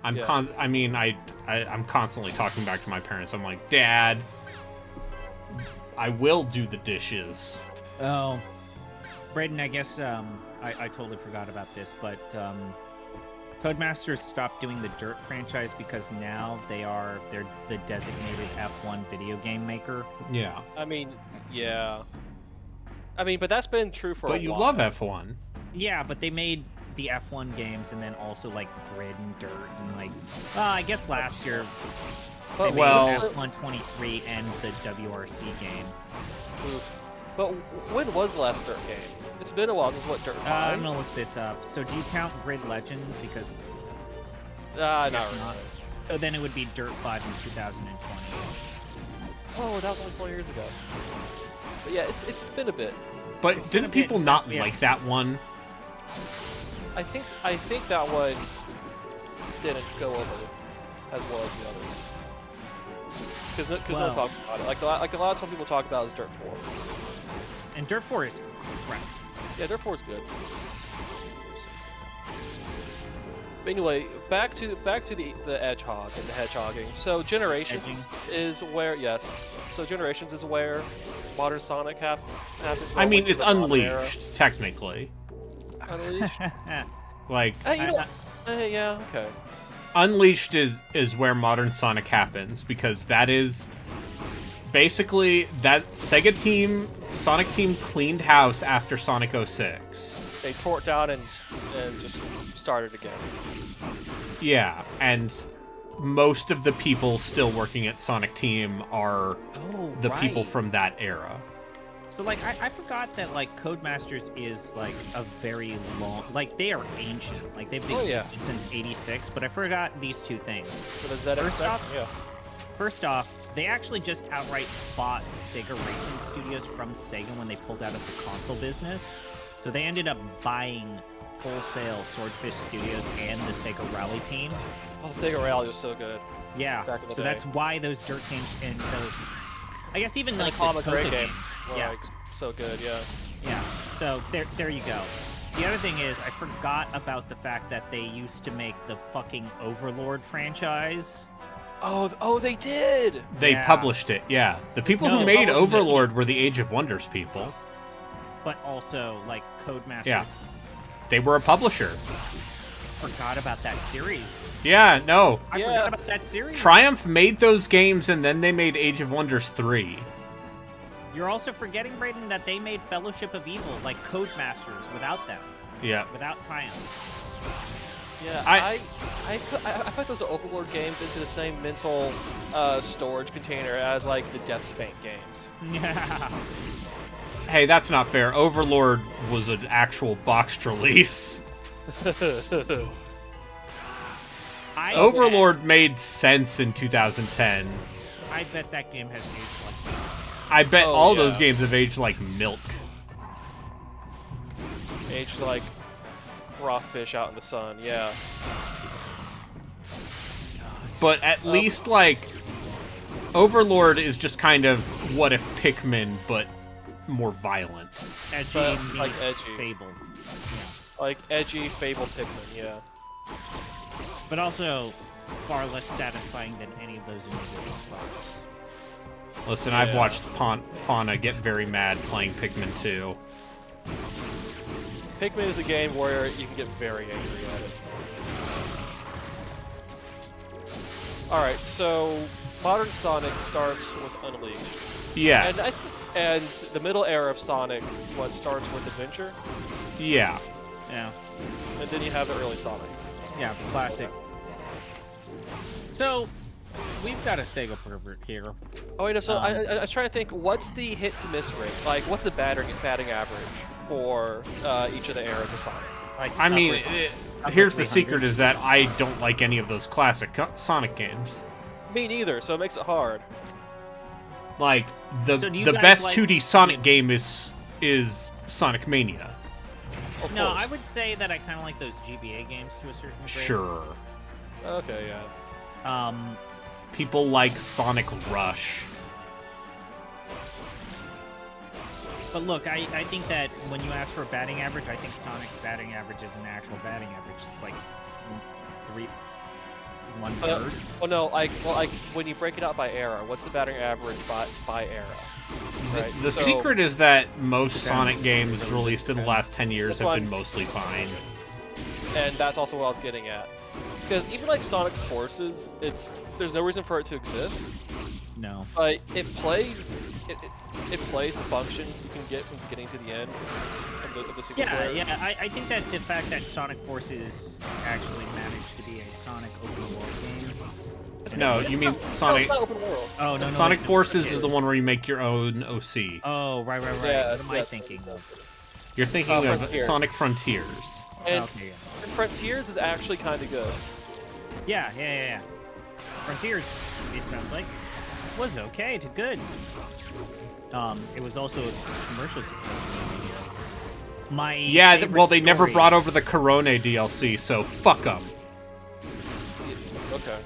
I'm Yeah. I'm constantly talking back to my parents. I'm like, "Dad, I will do the dishes." Oh, Braden, I guess I totally forgot about this, but Codemasters stopped doing the Dirt franchise because now they're the designated F1 video game maker. Yeah. I mean, yeah. I mean, but that's been true for a But you while. love F1. Yeah, but they made the F1 games and then also like Grid and Dirt and like, I guess last year they made Well- F1 23 and the WRC game. Oof. But when was the last Dirt game? It's been a while. This is what, Dirt 5? I'm gonna look this up. So do you count Grid Legends? Because Not guess really. not. Oh, then it would be Dirt 5 in 2020. Oh, that was only 4 years ago. But yeah, it's been a bit. But been a didn't bit people since not we like that one? I think that one didn't go over as well as the others. Because no Well- one talked about it. Like the last one people talk about is Dirt 4. And Dirt 4 is crap. Yeah, Dirt 4 is good. But anyway, back to the Hedgehog and the hedgehogging. So Generations Edging. is where So Generations is where modern Sonic happens. I mean, like it's the modern era. Unleashed, technically. Unleashed. Like, You know, yeah, okay. Unleashed is where modern Sonic happens, because that is basically that Sonic team cleaned house after Sonic 06. They tore it down and just started again. Yeah, and most of the people still working at Sonic Team are Oh, the people right. from that era. So, like, I forgot that, like, Codemasters is, like, a very long... Like, they are ancient. Like, they've Oh, yeah. existed since 86, but I forgot these two things. For the ZX First Spec? off- Yeah. First off, they actually just outright bought Sega Racing Studios from Sega when they pulled out of the console business. So they ended up buying wholesale Swordfish Studios and the Sega Rally team. Oh, Sega Rally was so good. Yeah, Back in the so day. that's why those Dirt games and those... I guess even, And like, the Comic the Ray Toka games games. were Yeah. like so good, yeah. Yeah, so there you go. The other thing is, I forgot about the fact that they used to make the fucking Overlord franchise. Oh, they did. They Yeah. published it, yeah. The people No, who made published it. Overlord were the Age of Wonders people. But also, like, Codemasters Yeah. They were a publisher. forgot about that series. Yeah, no. I Yeah. forgot about that series. Triumph made those games, and then they made Age of Wonders 3. You're also forgetting, Brayden, that they made Fellowship of Evil, like Codemasters, without them, Yeah. without Triumph. Yeah, I- I put those Overlord games into the same mental storage container as like the Death Spank games. Yeah. Hey, that's not fair. Overlord was an actual boxed release. I Overlord made sense in 2010. I bet that game has aged like that. I bet Oh, all those yeah. games have aged like milk. Aged like raw fish out in the sun. Yeah. But at least, like, Overlord is just kind of what if Pikmin, but more violent. Edgy, But, meets like, edgy. Fable. Like edgy Fable Pikmin. Yeah. But also far less satisfying than any of those individual parts. Listen, I've Yeah. watched Fauna get very mad playing Pikmin 2. Pikmin is a game where you can get very angry at it. Alright, so modern Sonic starts with Unleashed. Yes. And the middle era of Sonic, what starts with Adventure, Yeah. Yeah. and then you have the early Sonic. Yeah, classic. So, we've got a Sega pervert here. Oh wait, so Um, I was trying to think, what's the hit to miss rate? Like, what's the batting average for each of the eras of Sonic? Like, I mean, upper here's the 300s. secret: is that I don't like any of those classic Sonic games. Me neither, so it makes it hard. Like the So do you the guys best like 2D Sonic the- game is Sonic Mania. Of No, course. I would say that I kind of like those GBA games to a certain degree. Sure, Okay, yeah. people like Sonic Rush. But look, I think that when you ask for a batting average, I think Sonic's batting average is an actual batting average. It's like 1/3. Well, no, like when you break it out by era, what's the batting average by era? Right. The so- secret is that most Depends. Sonic games Really released in the depends. last 10 years That's have why been I'm- mostly fine. and that's also what I was getting at. Because even like Sonic Forces, there's no reason for it to exist. No. But it plays the functions you can get from beginning to the end of the single Yeah, player. yeah. I think that the fact that Sonic Forces actually managed to be a Sonic open world game. No, you mean No, Sonic it's not open world. Oh no, Sonic wait, Forces okay. is the one where you make your own OC. Oh right. Yeah, What am I yes. thinking of? You're thinking of Frontier. Sonic Frontiers. And Okay, yeah. Frontiers is actually kind of good. Yeah. Frontiers, it sounds like, was okay to good. It was also a commercial success. My Yeah, favorite well, they never story- brought over the Corone DLC, so fuck them. Okay.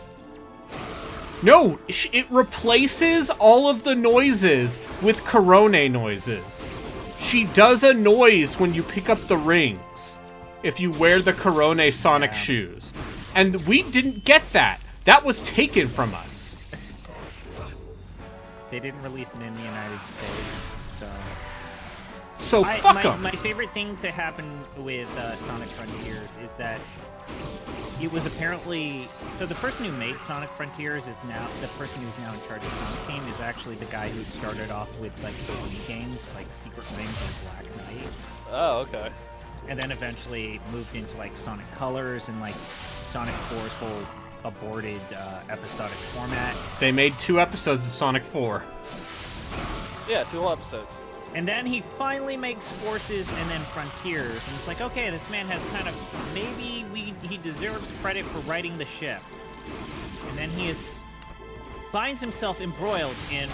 No, it replaces all of the noises with Corone noises. She does a noise when you pick up the rings if you wear the Corone Sonic Yeah. shoes. And we didn't get that. That was taken from us. They didn't release it in the United States, so. So fuck them. My favorite thing to happen with Sonic Frontiers is that it was apparently the person who made Sonic Frontiers is now the person who's now in charge of Sonic Team is actually the guy who started off with like the Wii games like Secret Rings and Black Knight, Oh, okay. and then eventually moved into like Sonic Colors and like Sonic 4's whole aborted episodic format. They made 2 episodes of Sonic 4. Yeah, 2 whole episodes. And then he finally makes Forces and then Frontiers, and it's like, okay, this man has kind of maybe he deserves credit for writing the ship. And then he finds himself embroiled in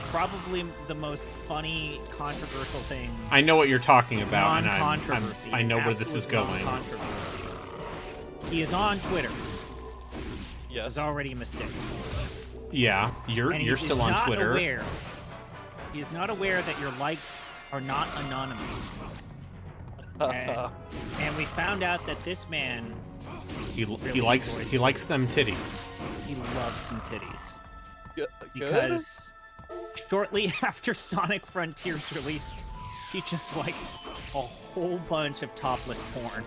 probably the most funny, controversial thing. I know what you're talking about, and Non-controversy. I know where this is absolute going. non-controversy. He is on Twitter, which Yes. is already a mistake. Yeah, you're And he still is on not Twitter. Aware. He is not aware that your likes are not anonymous. And we found out that this man, He really likes enjoys them titties. he loves some titties. Good? Because shortly after Sonic Frontiers released, he just liked a whole bunch of topless porn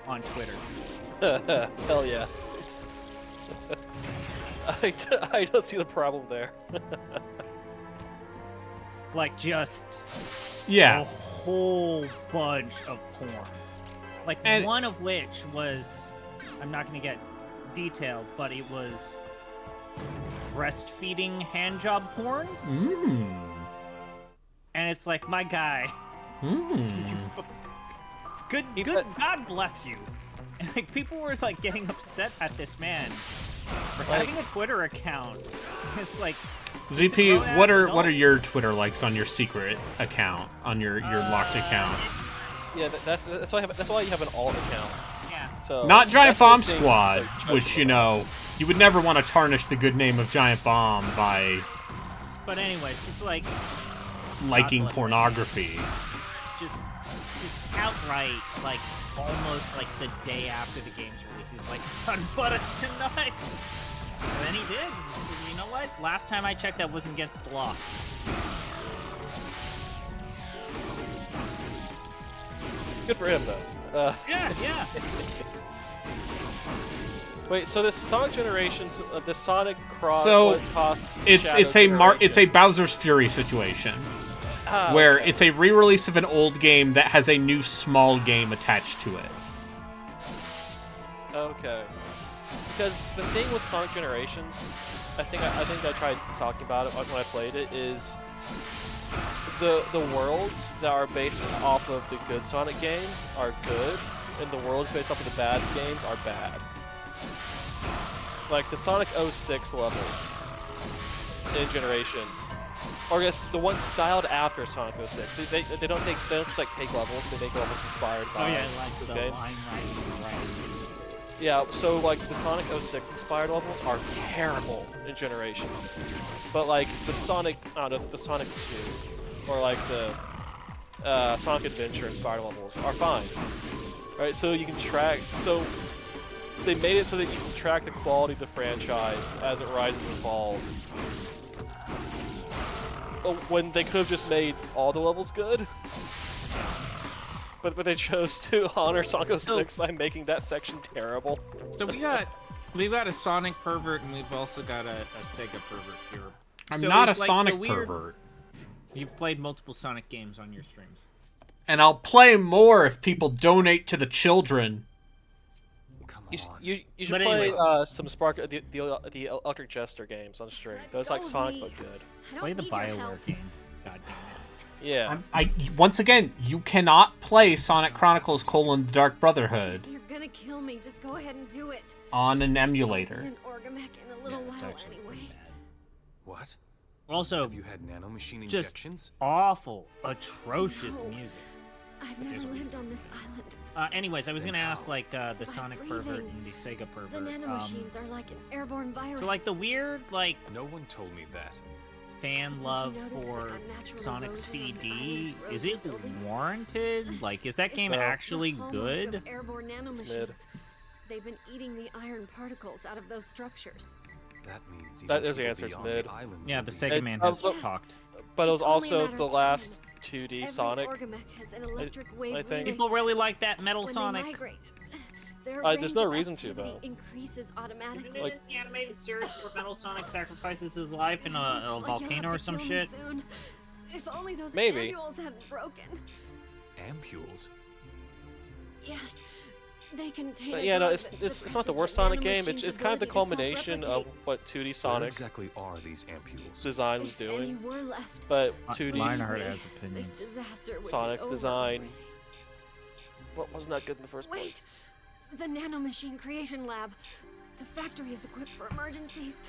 on Twitter. Hell yeah. I don't see the problem there. Like just a Yeah, whole bunch of porn. Like And- one of which was, I'm not going to get detailed, but it was breastfeeding handjob porn. And it's like, my guy, good, God bless you. And like people were like getting upset at this man for having a Twitter account. It's like, ZP, grown-ass what adult. are your Twitter likes on your secret account, on your locked account? Yeah, that's why you have an alt account. yeah. So Not Giant that's what Bomb things, Squad, like, judge which, you them know, you would never want to tarnish the good name of Giant Bomb by But anyways, it's like liking bless it. pornography. just outright, like almost like the day after the game's release, he's like, but it's tonight. And then he did. He said, you know what? Last time I checked, that wasn't against the law. Good for him though. Yeah. Wait, so this Sonic Generations, this Sonic Cross, So, what costs It's Shadow it's a Generation? Bowser's Fury situation Ah, where okay. it's a re-release of an old game that has a new small game attached to it. Okay. Because the thing with Sonic Generations, I think I tried talking about it when I played it, is the worlds that are based off of the good Sonic games are good, and the worlds based off of the bad games are bad. Like the Sonic 06 levels in Generations, or I guess the ones styled after Sonic 06. They don't just like take levels. They make levels inspired by like those the games. line writing. Yeah, so like the Sonic 06 inspired levels are terrible in Generations, but like the Sonic, I don't know, the Sonic 2 or like the Sonic Adventure inspired levels are fine. Right, so you can track. So they made it so that you can track the quality of the franchise as it rises and falls. When they could have just made all the levels good. But they chose to honor Sonic 06 by making that section terrible. So we've got a Sonic pervert, and we've also got a Sega pervert here. I'm So not a it's like Sonic the weird- pervert. You've played multiple Sonic games on your streams. And I'll play more if people donate to the children. Come You on. should But play anyways. some Spark the Electric Jester games on stream. Those like Sonic look good. Play the BioWare game. God damn it. Yeah. Once again, you cannot play Sonic Chronicles: The Dark Brotherhood If you're gonna kill me, just go ahead and do it. on an I'll emulator. be an Orgamech in a little It's while actually anyway. pretty bad. What? Also, Have you had nanomachine just injections? awful, atrocious No. music. I've There's never a lived reason. on this island. Anyways, I was Then gonna ask how? like the By Sonic pervert breathing. and the Sega The pervert. nanomachines are like an airborne virus. So like the weird like No one told me that. fan Did you love notice for the unnatural Sonic erosion of the CD, island's is roads it and buildings? warranted? Like, is that game No. actually The hallmark good? of airborne mid. nanomachines. They've been eating the iron particles out of those structures. That means That even is the people answer, it's beyond the mid. island Yeah, will the be- Sega It- man oh, has but- talked. But it was It's only a also matter the of last time. 2D Every Sonic. Orgamech has an electric wave I think. relay People really system. like that Metal When Sonic. They migrate, their There's range no of reason to, activity though. Increases Isn't automatically. it Like- in the animated series where Metal Sonic sacrifices his life in a Looks like you'll volcano have or to some kill me shit? soon. If only those Maybe. ampules hadn't broken. Ampules? Yes, they contain. But a yeah, no, drug it's that it's not the suppresses worst Sonic game. nanomachine's It's kind of the ability to culmination of self-replicate. what 2D Where Sonic exactly are these ampules? design was If any doing. were left, But Mi- 2D Lionheart this has opinions. disaster would Sonic be over design. already. wasn't that good in the first Wait, place. the nanomachine creation lab. The factory is equipped for emergencies.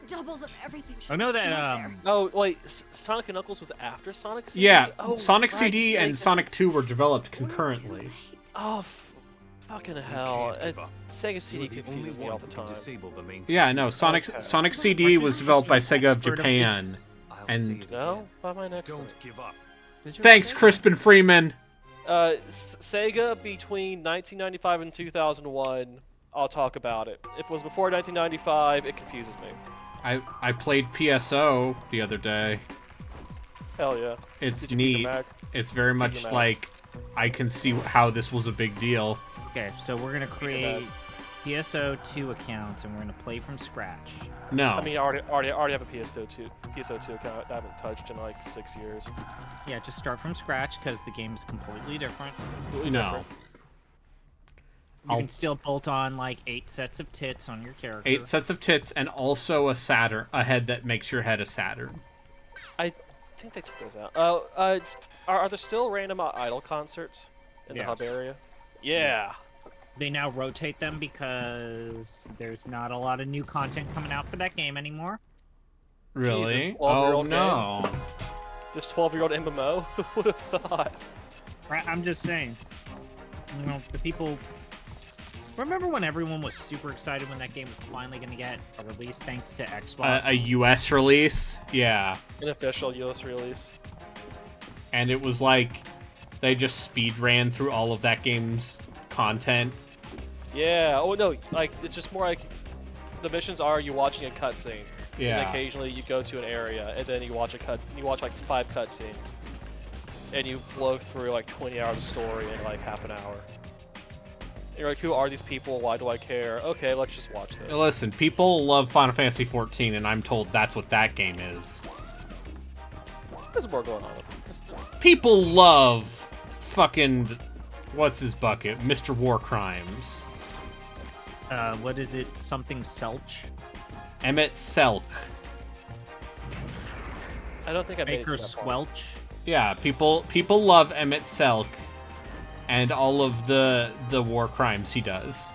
Doubles of everything. I know should be that stored there. Oh wait, Sonic and Knuckles was after Sonic CD? Yeah, Oh, Sonic right, CD and makes Sonic sense. 2 were developed We're too concurrently. late. Oh, fucking You hell! can't give up. Sega You're CD the only confuses me one all who the can time. disable the main Yeah, no, computer. Sonic CD Aren't you was supposed developed to by be an Sega of expert of Japan. this? I'll and- say it No, again. by my next Don't give up. Does your Thanks, Sega- Crispin Freeman. Sega between 1995 and 2001. I'll talk about it. If it was before 1995, it confuses me. I played PSO the other day. Hell yeah. It's Did you beat the neat. Mac? It's very much Mac? like I can see how this was a big deal. Okay, so we're gonna create PSO2 accounts and we're gonna play from scratch. No. I mean, I already have a PSO2 account I haven't touched in like 6 years. Yeah, just start from scratch because the game is completely different. Completely No. different. You can still bolt on like 8 sets of tits on your character. 8 sets of tits and also a head that makes your head a Saturn. I think they took those out. Are there still random idol concerts in the Yes. hub area? Yeah. They now rotate them because there's not a lot of new content coming out for that game anymore. Really? Jesus, Oh 12-year-old no. This 12-year-old MMO? Who would have thought? Right, I'm just saying. You know, the people. Remember when everyone was super excited when that game was finally going to get a release thanks to Xbox? A US release? Yeah. An official US release. And it was like they just speed ran through all of that game's content. Yeah. Oh no, like it's just more like the missions are you watching a cutscene. And Yeah. occasionally you go to an area and then you watch like 5 cutscenes. And you blow through like 20 hours of story in like half an hour. You're like, who are these people? Why do I care? Okay, let's just watch this. Listen, people love Final Fantasy XIV, and I'm told that's what that game is. There's more going on with it. People love fucking what's his bucket, Mr. War Crimes, What is it? Something Selch? Emmett Selk. I don't think I made it Baker to that part. Squelch? Yeah, people love Emmett Selk, and all of the war crimes he does.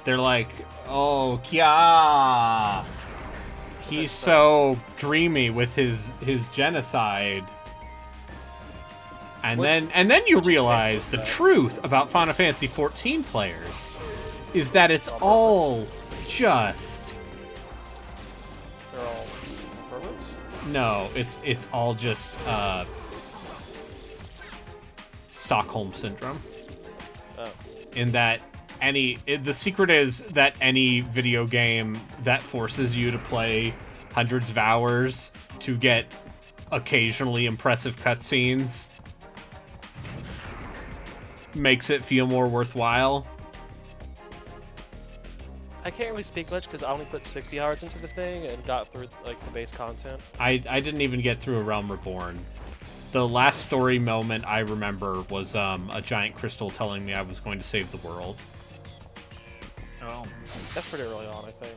They're like, oh, Kya. He's so dreamy with his genocide. And then you realize the truth about Final Fantasy XIV players is that it's all just... They're all perverts? No, it's all just Stockholm Syndrome. Oh. In that the secret is that any video game that forces you to play hundreds of hours to get occasionally impressive cutscenes makes it feel more worthwhile. I can't really speak much because I only put 60 hours into the thing and got through like the base content. I didn't even get through A Realm Reborn. The last story moment I remember was a giant crystal telling me I was going to save the world. Oh. That's pretty early on, I think.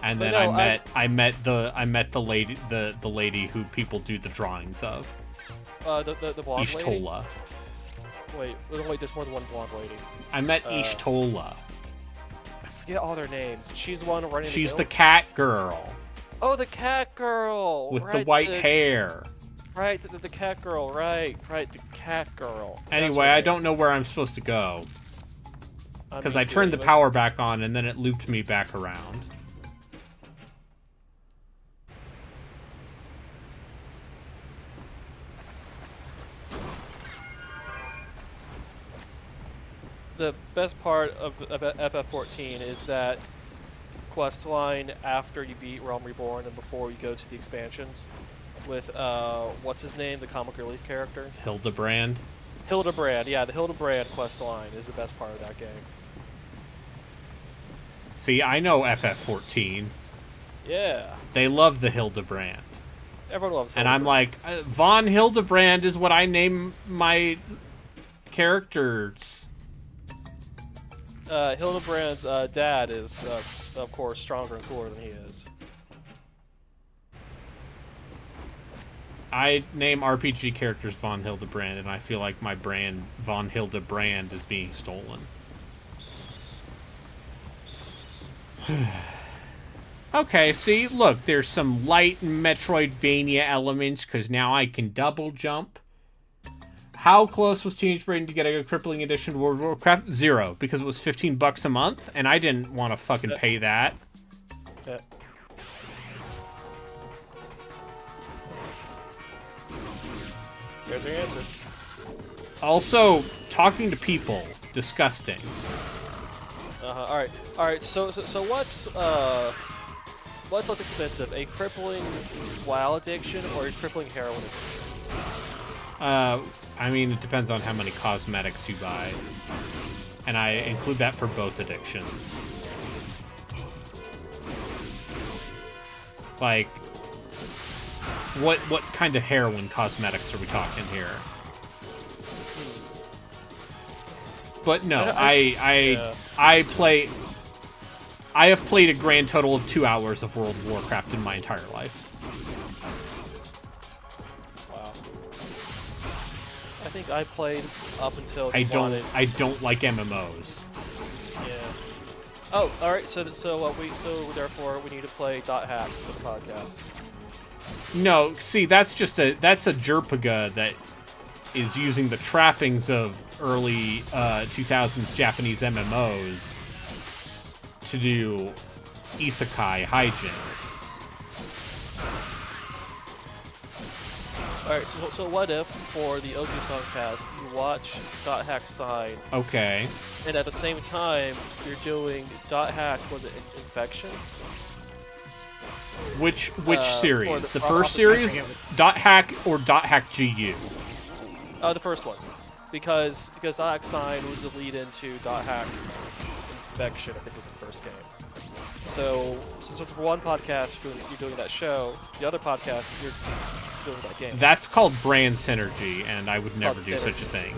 And But then no, I met the lady who people do the drawings of. The blonde lady? Ishtola. Wait, there's more than one blonde lady. I met Ishtola. I forget all their names. She's the one running She's the the guild? cat girl Oh, the cat girl! with right, the white hair. Right, the cat girl, right, the cat girl. That's Anyway, her I name. don't know where I'm supposed to go. Because Me I too, turned the like- power back on and then it looped me back around. The best part of FF14 is that quest line after you beat Realm Reborn and before you go to the expansions with, what's his name, the comic relief character? Hildebrand. Hildebrand, yeah, the Hildebrand quest line is the best part of that game. See, I know FF14. Yeah, They love the Hildebrand. everyone loves And I'm Hildebrand. like, Von Hildebrand is what I name my characters. Hildebrand's dad is, of course, stronger and cooler than he is. I name RPG characters Von Hildebrand, and I feel like my brand, Von Hildebrand, is being stolen. Okay, see, look, there's some light Metroidvania elements, because now I can double jump. How close was Teenage Brain to getting a crippling edition of World of Warcraft? 0, because it was $15 a month, and I didn't want to fucking pay that. Yeah. There's your answer. Also, talking to people, disgusting. All right. So what's less expensive, a crippling WoW addiction or a crippling heroin addiction? I mean, it depends on how many cosmetics you buy. And I include that for both addictions. Like, what kind of heroin cosmetics are we talking here? But no, Yeah. I have played a grand total of 2 hours of World of Warcraft in my entire life. Wow. I think I played up until I wanted. don't like MMOs. Yeah. Oh, all right. So therefore we need to play .hack for the podcast. No, see, that's a JRPG that is using the trappings of early 2000s Japanese MMOs to do isekai hijinks. Alright, so what if, for the OG Songcast, you watch .hack sign, Okay. and at the same time, you're doing .hack, was it Infection? Which for series? the- The first series, .hack or .hack GU? The first one. Because .hack sign was the lead into .hack Infection, I think was the first game. So for one podcast, you're doing that show, the other podcast, you're doing that game. That's called brand synergy, and I would never do synergy. such a thing.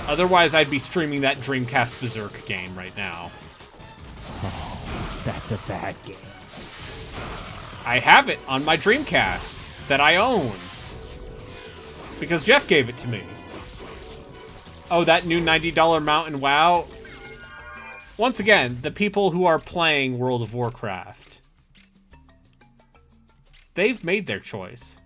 Otherwise, I'd be streaming that Dreamcast Berserk game right now. Oh, that's a bad game. I have it on my Dreamcast that I own. Because Jeff gave it to me. Oh, that new $90 mount in WoW. Once again, the people who are playing World of Warcraft. They've made their choice.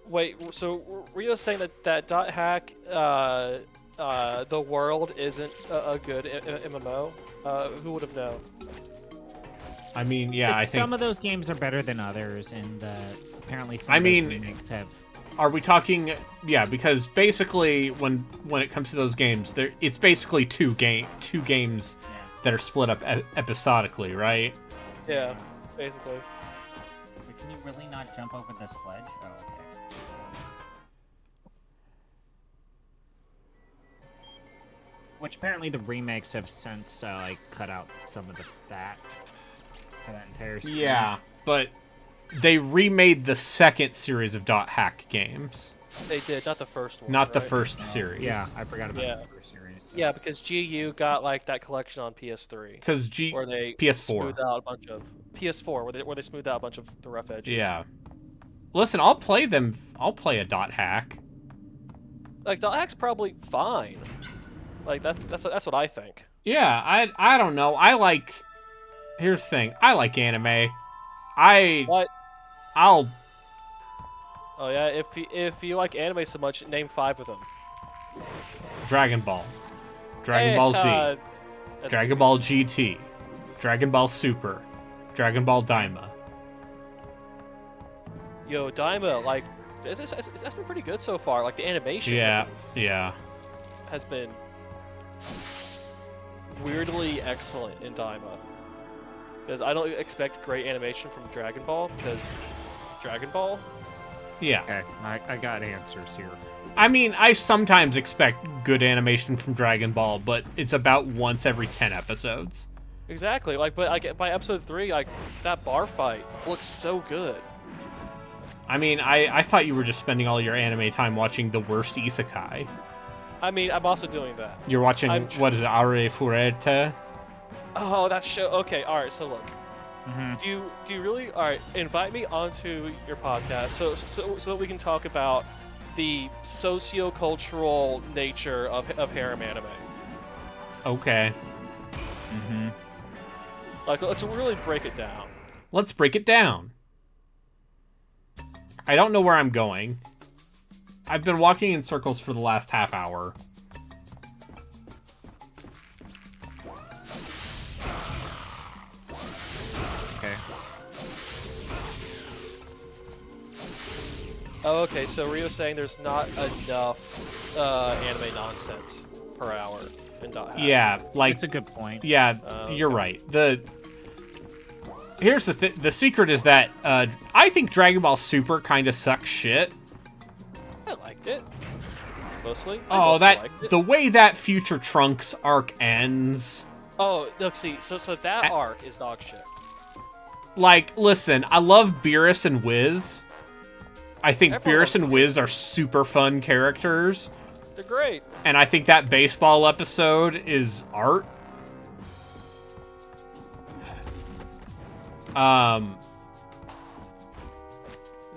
Wait, so were you saying that dot hack, the world isn't a good MMO? Who would have known? I mean, yeah, I think... Some of those games are better than others, and apparently some I of those mean, remakes have... Are we talking... Yeah, because basically, when it comes to those games, it's basically two games that are split up episodically, right? Yeah, basically. Wait, can you really not jump over the sledge? Oh, okay. Which apparently the remakes have since like cut out some of the fat for that entire series. Yeah, but they remade the second series of Dot Hack games. They did, not the first one. Not the right? first series. Yeah, I forgot about Yeah. the first series. So. Yeah, because GU got like that collection on PS3. Because where they PS4. smoothed out a bunch of PS4, where they smoothed out a bunch of the rough edges. Yeah. Listen, I'll play them. I'll play a Dot Hack. Like dot hack's probably fine. Like that's what I think. Yeah, I don't know. I like. Here's the thing. I like anime. What? I'll. Oh yeah, if you like anime so much, name 5 of them. Dragon Ball. Dragon Hey, Ball Z. that's Dragon Ball GT. Dragon Ball Super. Dragon Ball Daima. Yo, Daima, like that's been pretty good so far. Like the animation. Yeah. Has been weirdly excellent in Daima. Because I don't expect great animation from Dragon Ball, because Dragon Ball. Yeah. Okay, I got answers here. I mean, I sometimes expect good animation from Dragon Ball, but it's about once every 10 episodes. Exactly. Like, but like by episode 3, like that bar fight looks so good. I mean, I thought you were just spending all your anime time watching the worst isekai. I mean, I'm also doing that. You're watching, what is it, Are Furete? Oh, that's show. Okay, all right. So look, do you really? All right, invite me onto your podcast so that we can talk about the socio-cultural nature of harem anime. Okay. Like, let's really break it down. Let's break it down. I don't know where I'm going. I've been walking in circles for the last half hour. Okay. Oh, okay. So Rio's saying there's not enough anime nonsense per hour in Dot Hack. Yeah, like... It's a good point. Yeah, you're right. Here's the secret is that I think Dragon Ball Super kind of sucks shit. I liked it. Mostly. The way that Future Trunks arc ends. Oh, look, see, so that arc is dog shit. Like, listen, I love Beerus and Wiz. I think Everyone Beerus and Wiz are super fun characters. They're great. And I think that baseball episode is art.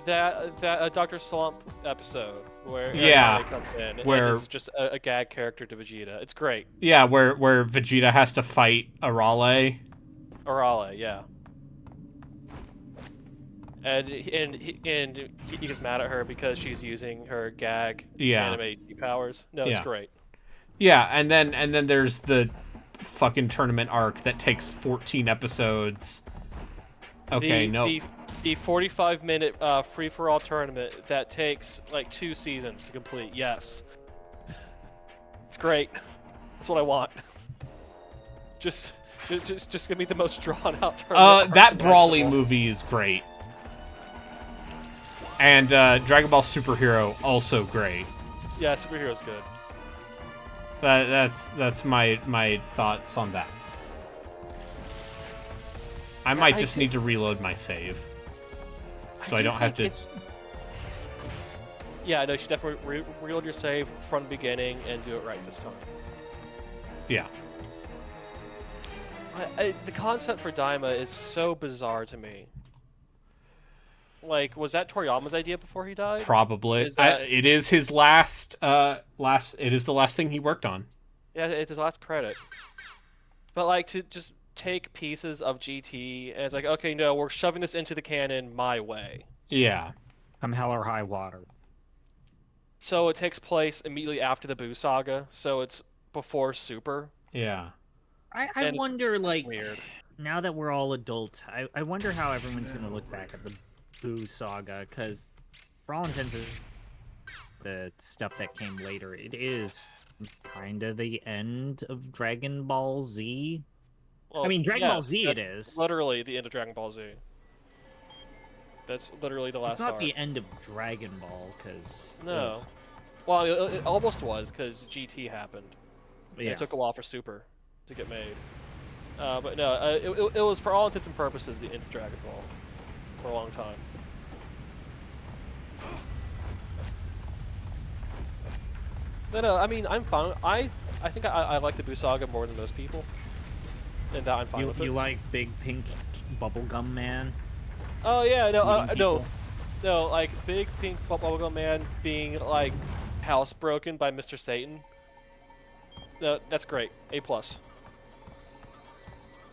That Dr. Slump episode where Yeah, Arale comes in where- and is just a gag character to Vegeta. It's great. Yeah, where Vegeta has to fight Arale. Arale, yeah. And he gets mad at her because she's using her gag anime powers. No, it's Yeah. great. Yeah, and then there's the fucking tournament arc that takes 14 episodes. Okay, The 45-minute free-for-all tournament that takes like 2 seasons to complete. Yes. It's great. That's what I want. Just give me the most drawn-out tournament. That Brawly movie is great. And Dragon Ball Superhero also great. Yeah, Superhero's good. That's my thoughts on that. I might just need to reload my save, so I don't have to. Yeah, no, you should definitely reload your save from the beginning and do it right this time. Yeah. The concept for Daima is so bizarre to me. Like, was that Toriyama's idea before he died? Probably. Is that- It is his last. It is the last thing he worked on. Yeah, it's his last credit. But like to just take pieces of GT and it's like, okay, no, we're shoving this into the canon my way. Yeah. Come hell or high water. So it takes place immediately after the Boo saga, so it's before Super. Yeah. I And wonder, like, weird. now that we're all adults, I wonder how everyone's gonna look back at the Boo saga, because for all intents and the stuff that came later, it is kind of the end of Dragon Ball Z. Well, I mean, Dragon Ball yes, Z it that's is. literally the end of Dragon Ball Z. That's literally the last It's not arc. the end of Dragon Ball, because... No. Well, it almost was, because GT happened. Yeah. It took a while for Super to get made. But no, it was, for all intents and purposes, the end of Dragon Ball for a long time. No, I mean, I'm fine. I think I like the Buu Saga more than most people. And that I'm fine with it. You like Big Pink Bubblegum Man? Oh yeah, no, Eating no, people? no, like Big Pink Bubblegum Man being like housebroken by Mr. Satan. No, that's great. A plus.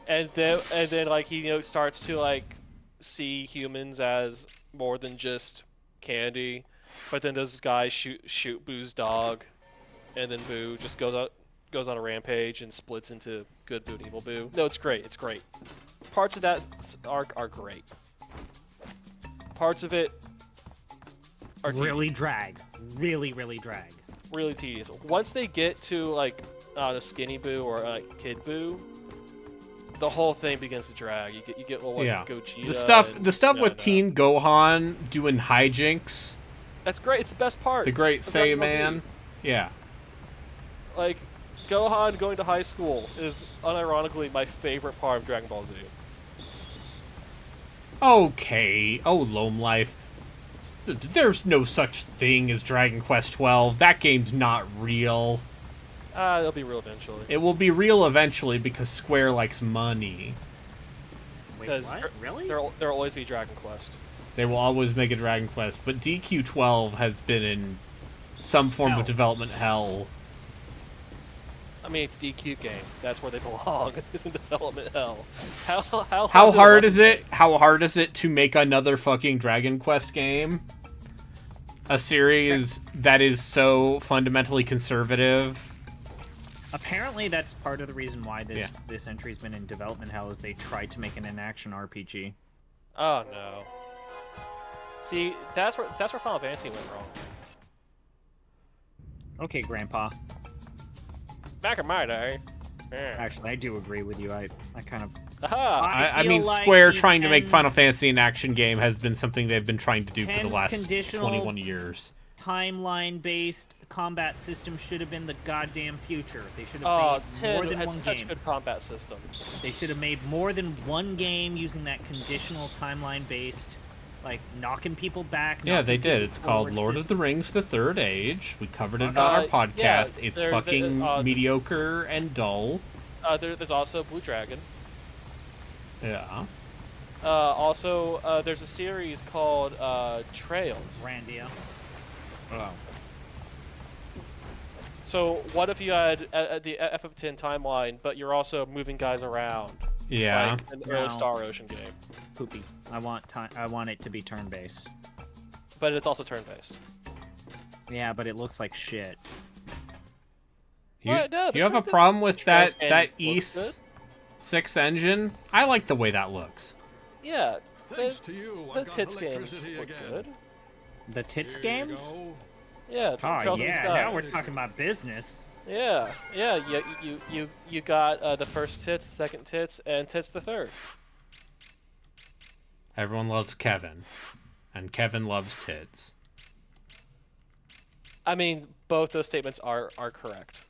And then like he starts to like see humans as more than just candy, but then those guys shoot Boo's dog, and then Boo just goes on a rampage and splits into good Boo and evil Boo. No, it's great. It's great. Parts of that arc are great. Parts of it are Really drag. Really drag. really tedious. Once they get to like the skinny Boo or Kid Boo, the whole thing begins to drag. You get little like, Yeah. Gogeta. The stuff with no. Teen Gohan doing hijinks. That's great. It's the best part. The Great of Dragon Ball Z. Saiyaman. Yeah. Like Gohan going to high school is unironically my favorite part of Dragon Ball Z. Okay. Oh, Loam Life. There's no such thing as Dragon Quest 12. That game's not real. It'll be real eventually. It will be real eventually because Square likes money. Wait, 'Cause what? Really? There'll always be Dragon Quest. They will always make a Dragon Quest, but DQ12 has been in some form Hell. of development hell. I mean, it's DQ game. That's where they belong. It's in development hell. How How hard is it? How hard is it to make another fucking Dragon Quest game? A series that is so fundamentally conservative. Apparently, that's part of the reason why Yeah. this entry's been in development hell, is they tried to make it an action RPG. Oh no. See, that's where Final Fantasy went wrong. Okay, Grandpa. Back in my day. Yeah. Actually, I do agree with you. I kind of... Aha! I feel mean, like Square the trying to make 10 Final Fantasy an action game has been something they've been trying to do for the 10's last conditional 21 years. Timeline-based combat system should have been the goddamn future. They should have Oh, made more 10 than has one such game. a good combat system. They should have made more than one game using that conditional timeline-based, like knocking people back. Yeah, they knocking did. people It's called forward Lord of system. the Rings: The Third Age. We covered it on Uh, our yeah, podcast. It's they're- fucking they're, mediocre and dull. There's also Blue Dragon. Yeah. Also, there's a series called Trails. Randia. Oh. So what if you had the FF10 timeline, but you're also moving guys around, Yeah. like an early No. Star Ocean game, Poopy. I want it to be turn-based. but it's also turn-based. Yeah, but it looks like shit. You, What? No, the you have a Trails- problem with Trails that engine looks East 6 engine? I like the way that looks. Yeah, Thanks to you, the I've got tits games electricity look again. good. The tits Here you games? go. Yeah, Oh Trails in the yeah, Sky. now we're talking about business. Yeah. You got the first tits, second tits, and tits the third. Everyone loves Kevin. And Kevin loves tits. I mean, both those statements are correct.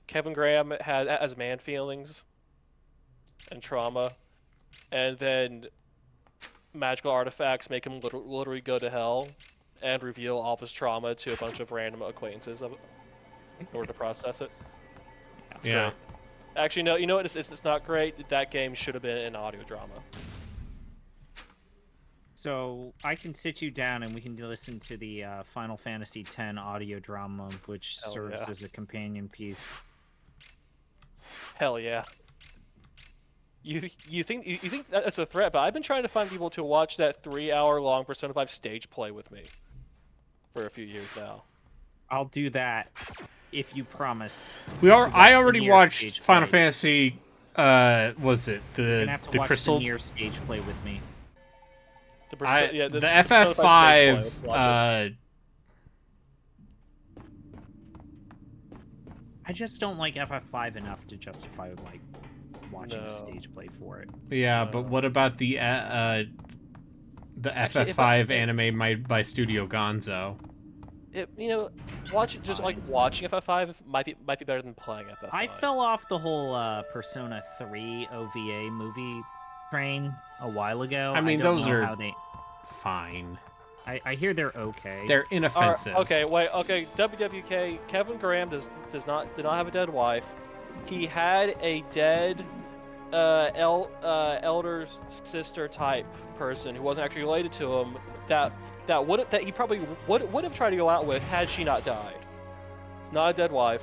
Kevin Graham has man feelings and trauma, and then magical artifacts make him literally go to hell and reveal all of his trauma to a bunch of random acquaintances in order to process it. Yeah. Great. Actually, no. You know what? It's not great. That game should have been an audio drama. So I can sit you down and we can listen to the Final Fantasy X audio drama, which Hell serves yeah. as a companion piece. Hell yeah. You think that's a threat? But I've been trying to find people to watch that 3-hour-long Persona 5 stage play with me for a few years now. I'll do that if you promise. I already Nier watched stage Final play. Fantasy. Was it You're the gonna have to watch Crystal? the Nier stage play with me. The, The Persona 5 stage play, FF5. let's watch it. I just don't like FF5 enough to justify like watching No. a stage play for it. Yeah, but what about the Actually, FF5 anime by Studio Gonzo? Watching FF5 might be better than playing FF5. I fell off the whole Persona 3 OVA movie train a while ago. I mean, don't those know are how they... fine. I hear they're okay. They're inoffensive. Okay, wait. Okay, WWK. Kevin Graham did not have a dead wife. He had a dead elder sister type person who wasn't actually related to him. That he probably would have tried to go out with had she not died. It's not a dead wife.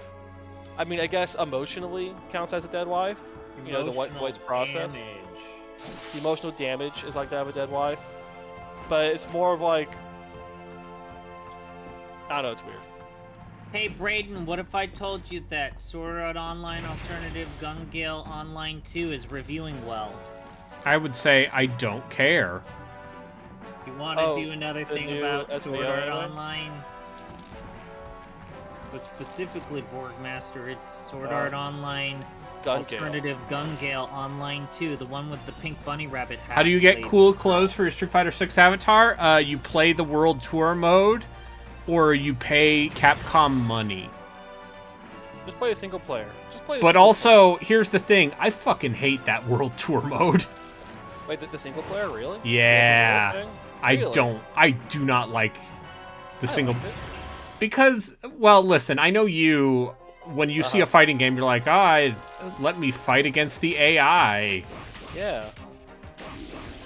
I mean, I guess emotionally counts as a dead wife. You know, the way it's processed. The emotional damage is like that of a dead wife. But it's more of like, I don't know, it's weird. Hey Braden, what if I told you that Sword Art Online Alternative Gun Gale Online 2 is reviewing well? I would say I don't care. You want to do another the thing new about SBO Sword Art anime? Online? But specifically, Borgmaster, it's Sword Art Online Gun Gale. Alternative Gun Gale Online 2, the one with the pink bunny rabbit hat. How do you get played- cool clothes for your Street Fighter 6 avatar? You play the World Tour mode, or you pay Capcom money. Just play a single player. But also, here's the thing. I fucking hate that World Tour mode. Wait, the single player, really? Yeah. The thing? Really? I do not like the I single... liked it. Because, well, listen, I know you... When you see a fighting game, you're like, let me fight against the AI. Yeah.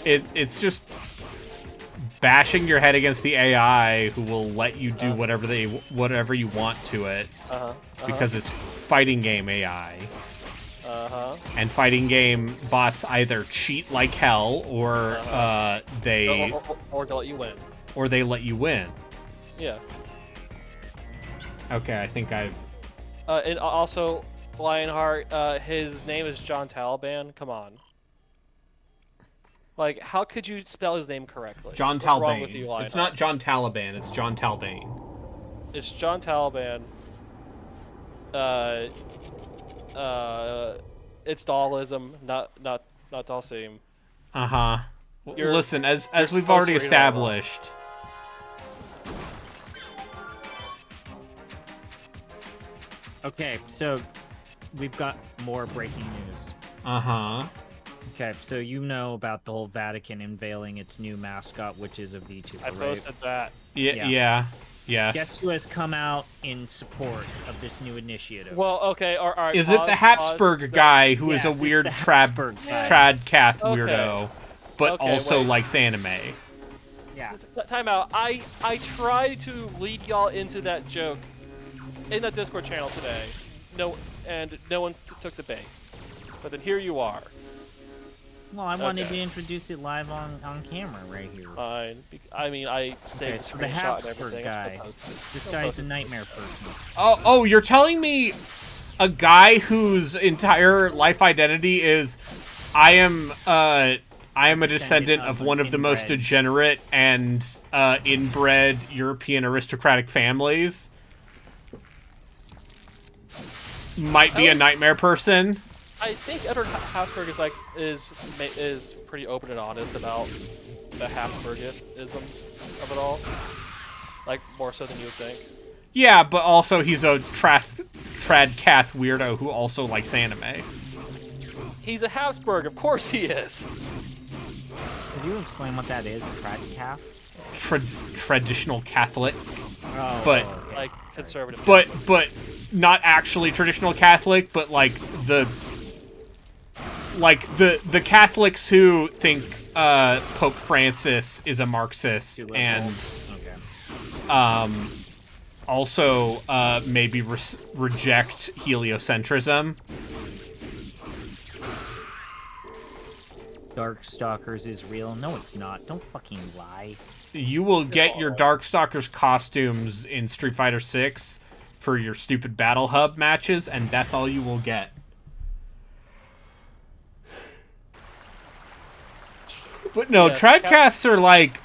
It's just bashing your head against the AI who will let you do whatever you want to it because it's fighting game AI. And fighting game bots either cheat like hell or they Or to let you win. or they let you win. Yeah. Okay, I think I've... And also, Lionheart, his name is John Taliban. Come on. Like, how could you spell his name correctly? John What's wrong with Talbane. you, Lionheart? It's not John Taliban, it's John Talbane. It's John Taliban. It's Dawism, not Dalsim. Uh-huh. You're- Listen, as you're we've supposed already to read it out loud. established... Okay, so we've got more breaking news. Uh-huh. Okay, so you know about the whole Vatican unveiling its new mascot, which is a VTuber, I right? posted that. Yeah. Yes. Guess who has come out in support of this new initiative? Well, okay, all right. Is it the Habsburg guy who is Yes, a it's weird the Habsburg guy. trad-cath Okay. weirdo, but Okay, also wait. likes anime? Yeah. Time out. I tried to lead y'all into that joke in that Discord channel today. No one took the bait. But then here you are. Well, I wanted Okay. to introduce it live on camera right here. Fine. I mean, I saved Okay, the so the screenshot and Habsburg everything. guy. This guy's a nightmare person. Oh, you're telling me a guy whose entire life identity is I am a descendant of one of the most inbred. degenerate and inbred European aristocratic families might be a nightmare person? I think Edward Habsburg is pretty open and honest about the Habsburgisms of it all. Like, more so than you would think. Yeah, but also he's a trad-cath weirdo who also likes anime. He's a Habsburg, of course he is. Could you explain what that is, trad calf? Traditional Catholic, Oh, but Like, conservative. but not actually traditional Catholic, but like the like the Catholics who think Pope Francis is a Marxist Too liberal. and Okay. also maybe reject heliocentrism. Darkstalkers is real. No, it's not. Don't fucking lie. You will get your Darkstalkers costumes in Street Fighter 6 for your stupid Battle Hub matches, and that's all you will get. But no, Yes, Tradcasts are like...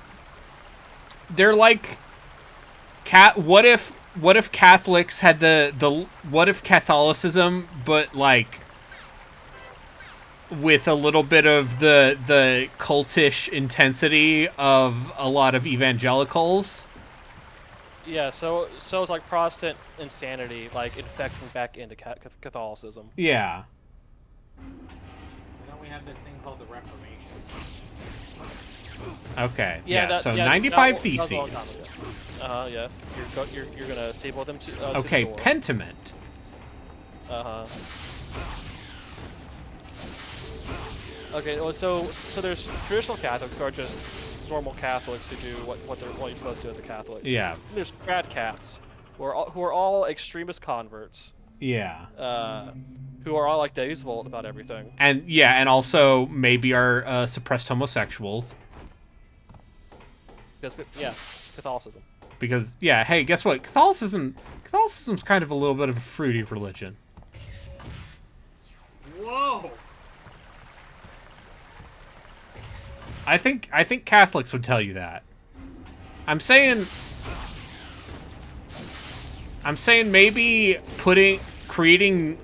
They're like... What if Catholics had the... What if Catholicism, but like... with a little bit of the cultish intensity of a lot of evangelicals? Yeah, so it's like Protestant insanity, like infecting back into Catholicism. Yeah. Don't we have this thing called the Reformation? Okay. Yeah, Yeah, so yeah, 95 that was a long Theses. time ago. Yes. You're gonna staple them to. Okay, to the door. Pentiment. Okay, well, so there's traditional Catholics who are just normal Catholics who do what you're supposed to do as a Catholic. Yeah. And there's grad Caths who are all extremist converts. Yeah. Who are all like Dave's Volt about everything. And yeah, and also maybe are suppressed homosexuals. Because Catholicism. Because yeah, hey, guess what? Catholicism's kind of a little bit of a fruity religion. Whoa! I think Catholics would tell you that. I'm saying maybe creating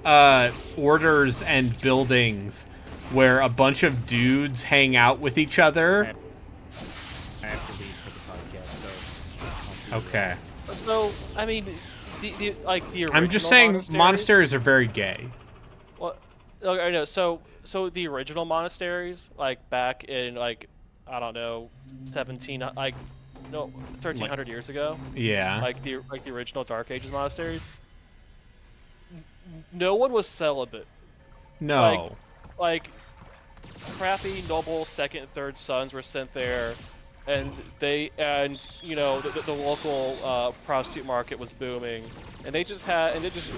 orders and buildings where a bunch of dudes hang out with each other. I have to leave for the podcast, so I'll see you Okay. So I mean, the original I'm just saying monasteries are very gay. Well, okay, I know. So the original monasteries, like back in like I don't know, 1300 years ago. Yeah. Like the original Dark Ages monasteries. No one was celibate. No. Like crappy noble second and third sons were sent there, and the local prostitute market was booming, and they just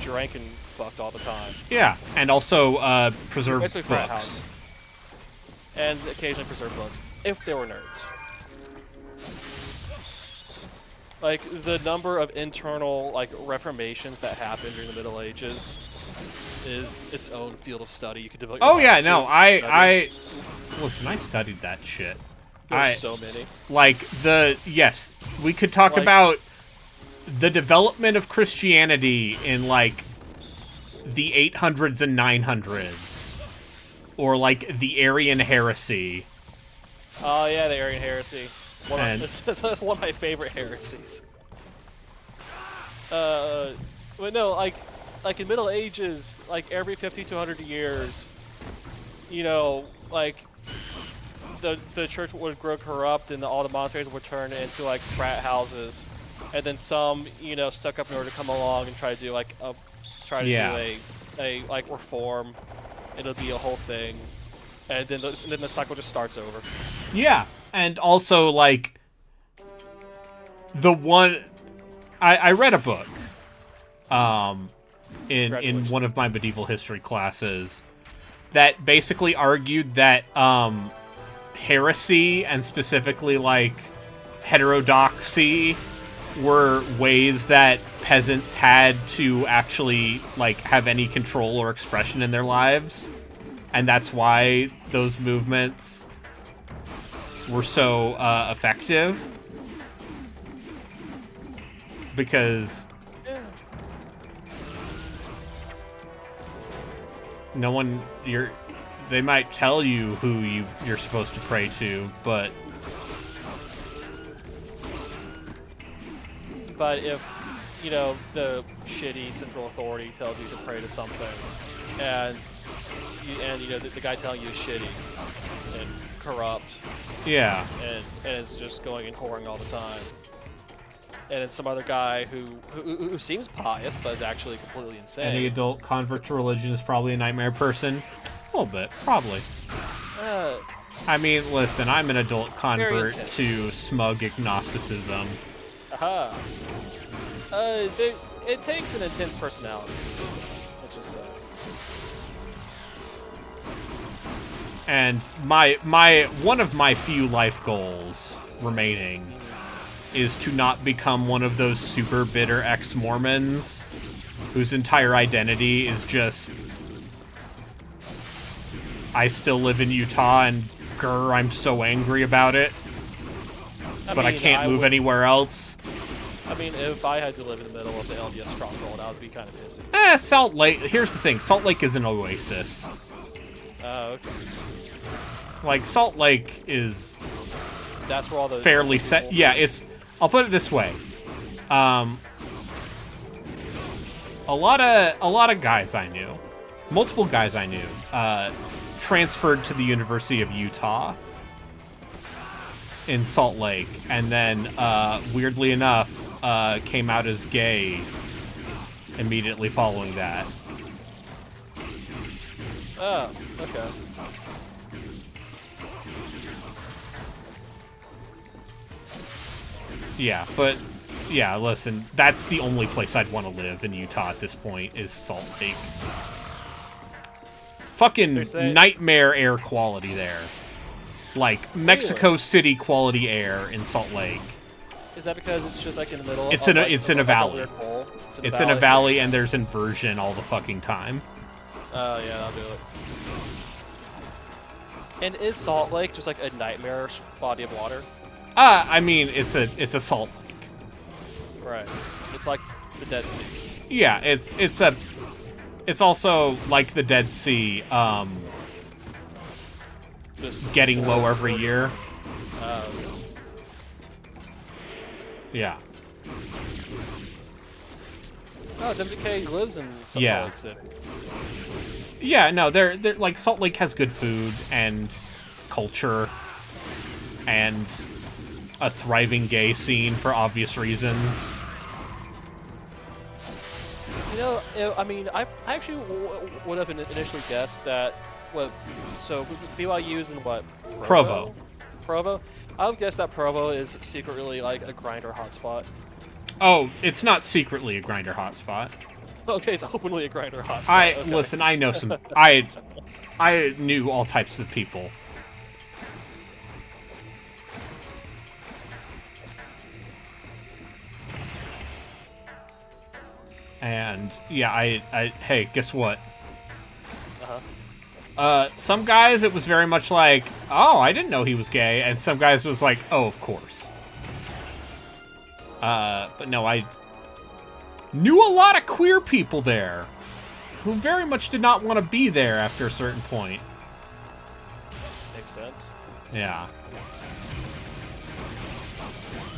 drank and fucked all the time. Yeah, and also preserved Basically frat books. houses. And occasionally preserved books, if they were nerds. Like, the number of internal, like, reformations that happened during the Middle Ages is its own field of study. You could devote Oh yeah, yourself no, to. I listen, I studied that shit. There's so many. Like yes, we could talk about the development of Christianity in like the 800s and 900s, or like the Arian heresy. Oh yeah, the Arian heresy. That's one of my favorite heresies. But no, like in Middle Ages, like every 50 to 100 years, like the church would grow corrupt and all the monasteries would turn into like frat houses, and then some stuck up in order to come along and try to do like do a like reform. It'll be a whole thing, and then the cycle just starts over. Yeah, and also like the one I read a book in one of my medieval history classes that basically argued that heresy and specifically like heterodoxy were ways that peasants had to actually like have any control or expression in their lives, and that's why those movements were so effective, because no one they might tell you who you're supposed to pray to, but if the shitty central authority tells you to pray to something, and the guy telling you is shitty and corrupt, yeah, and is just going and whoring all the time, and then some other guy who seems pious but is actually completely insane. any adult convert to religion is probably a nightmare person. little bit, probably. I mean, listen, I'm an adult convert intense. to smug agnosticism. Aha. It takes an intense personality. Let's just say. And one of my few life goals remaining is to not become one of those super bitter ex-Mormons whose entire identity is just, I still live in Utah and grr, I'm so angry about it, but I can't move anywhere else. I mean, if I had to live in the middle of the LDS stronghold, I would be kind of pissy. Salt Lake, here's the thing, Salt Lake is an oasis. Oh, okay. Like, Salt Lake is That's where all the fairly set. Yeah, it's, I'll put it this way. A lot of guys I knew, multiple guys I knew, transferred to the University of Utah in Salt Lake, and then, weirdly enough, came out as gay immediately following that. Oh, okay. Yeah, but yeah, listen, that's the only place I'd want to live in Utah at this point is Salt Lake. Fucking nightmare air quality there. Like Mexico City quality air in Salt Lake. Is that because it's just like in the middle? It's in a valley. It's in a valley and there's inversion all the fucking time. Oh yeah, I'll do it. And is Salt Lake just like a nightmarish body of water? I mean, it's a salt lake. Right. It's like the Dead Sea. Yeah, it's also like the Dead Sea, Just getting low every year. Okay. Yeah. Oh, WK lives in Salt Lake City. Yeah, no, they're like Salt Lake has good food and culture and a thriving gay scene for obvious reasons. You know, I mean, I actually would have initially guessed that. So BYU's in what? Provo. Provo. I would guess that Provo is secretly like a grinder hotspot. Oh, it's not secretly a grinder hotspot. Okay, it's openly a grinder hotspot. Okay. Listen, I know some. I knew all types of people. And yeah, hey, guess what? Some guys it was very much like, oh, I didn't know he was gay, and some guys was like, oh, of course. But no, I knew a lot of queer people there who very much did not want to be there after a certain point. Makes sense. Yeah.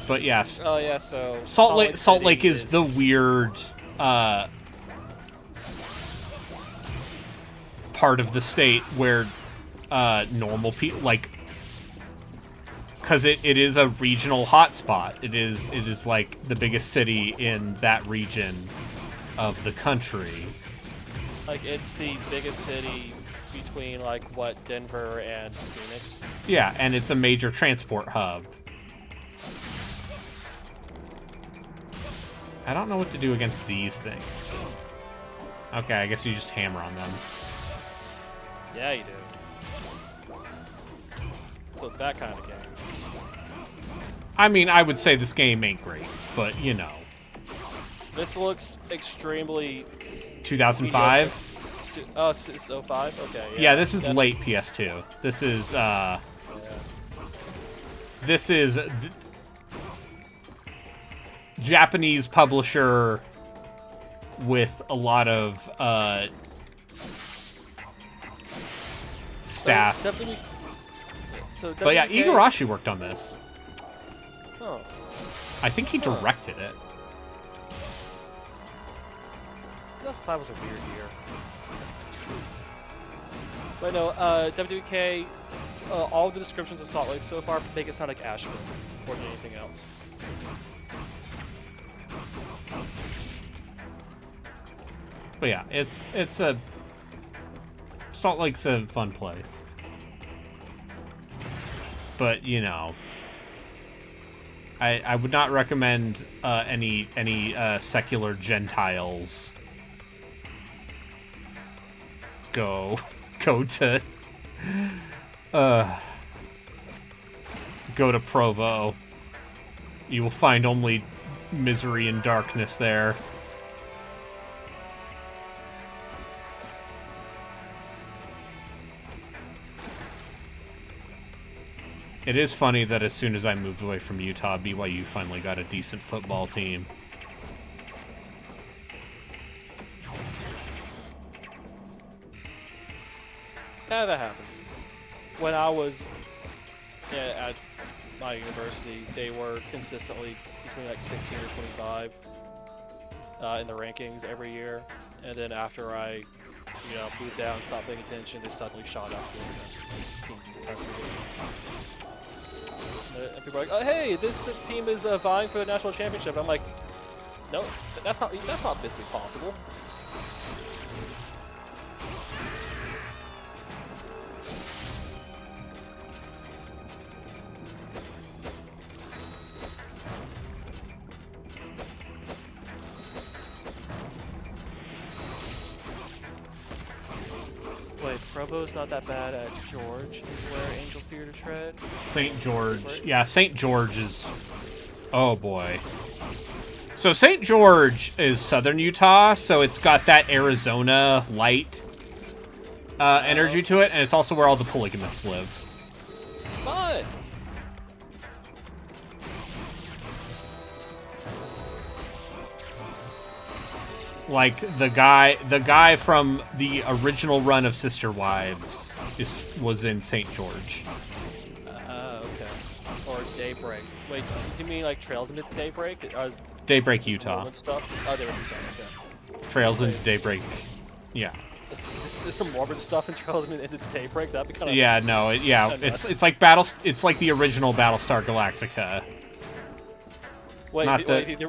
But yes. Oh yeah, so Salt Lake is the weird part of the state where normal people, like, because it is a regional hotspot. It is like the biggest city in that region of the country. Like, it's the biggest city between like what, Denver and Phoenix. Yeah, and it's a major transport hub. I don't know what to do against these things. Okay, I guess you just hammer on them. Yeah, you do. So it's that kind of game. I mean, I would say this game ain't great, but you know. This looks extremely 2005? Oh, it's 05? Okay, yeah. Yeah, this is late PS2. This is, This is... Japanese publisher with a lot of, staff. But yeah, Igarashi worked on this. Oh. I think he directed it. 2005 was a weird year. But no, WK, all the descriptions of Salt Lake so far make it sound like Asheville more than anything else. But yeah, it's a Salt Lake's a fun place. But, you know, I would not recommend any secular Gentiles go to Provo. You will find only misery and darkness there. It is funny that as soon as I moved away from Utah, BYU finally got a decent football team. Yeah, that happens. When I was at my university, they were consistently between like 16 or 25 in the rankings every year. And then after I, moved down, stopped paying attention, they suddenly shot up to and people are like, "Oh, hey, this team is vying for the national championship." I'm like, "No, that's not physically possible." Wait, Provo's not that bad at George, is where Angels fear to tread. St. George. Yeah, St. George is... Oh, boy. So St. George is southern Utah, so it's got that Arizona light energy to it, and it's also where all the polygamists live. Fun! Like, the guy from the original run of Sister Wives was in St. George. Okay. Or Daybreak. Wait, you mean like Trails into Daybreak? Daybreak, Utah. Stuff? Oh, they were Utah, okay. Trails into Daybreak. Yeah. Is some morbid stuff in Trails into Daybreak? That'd be kind of... Yeah, no, it's like it's like the original Battlestar Galactica. Wait, the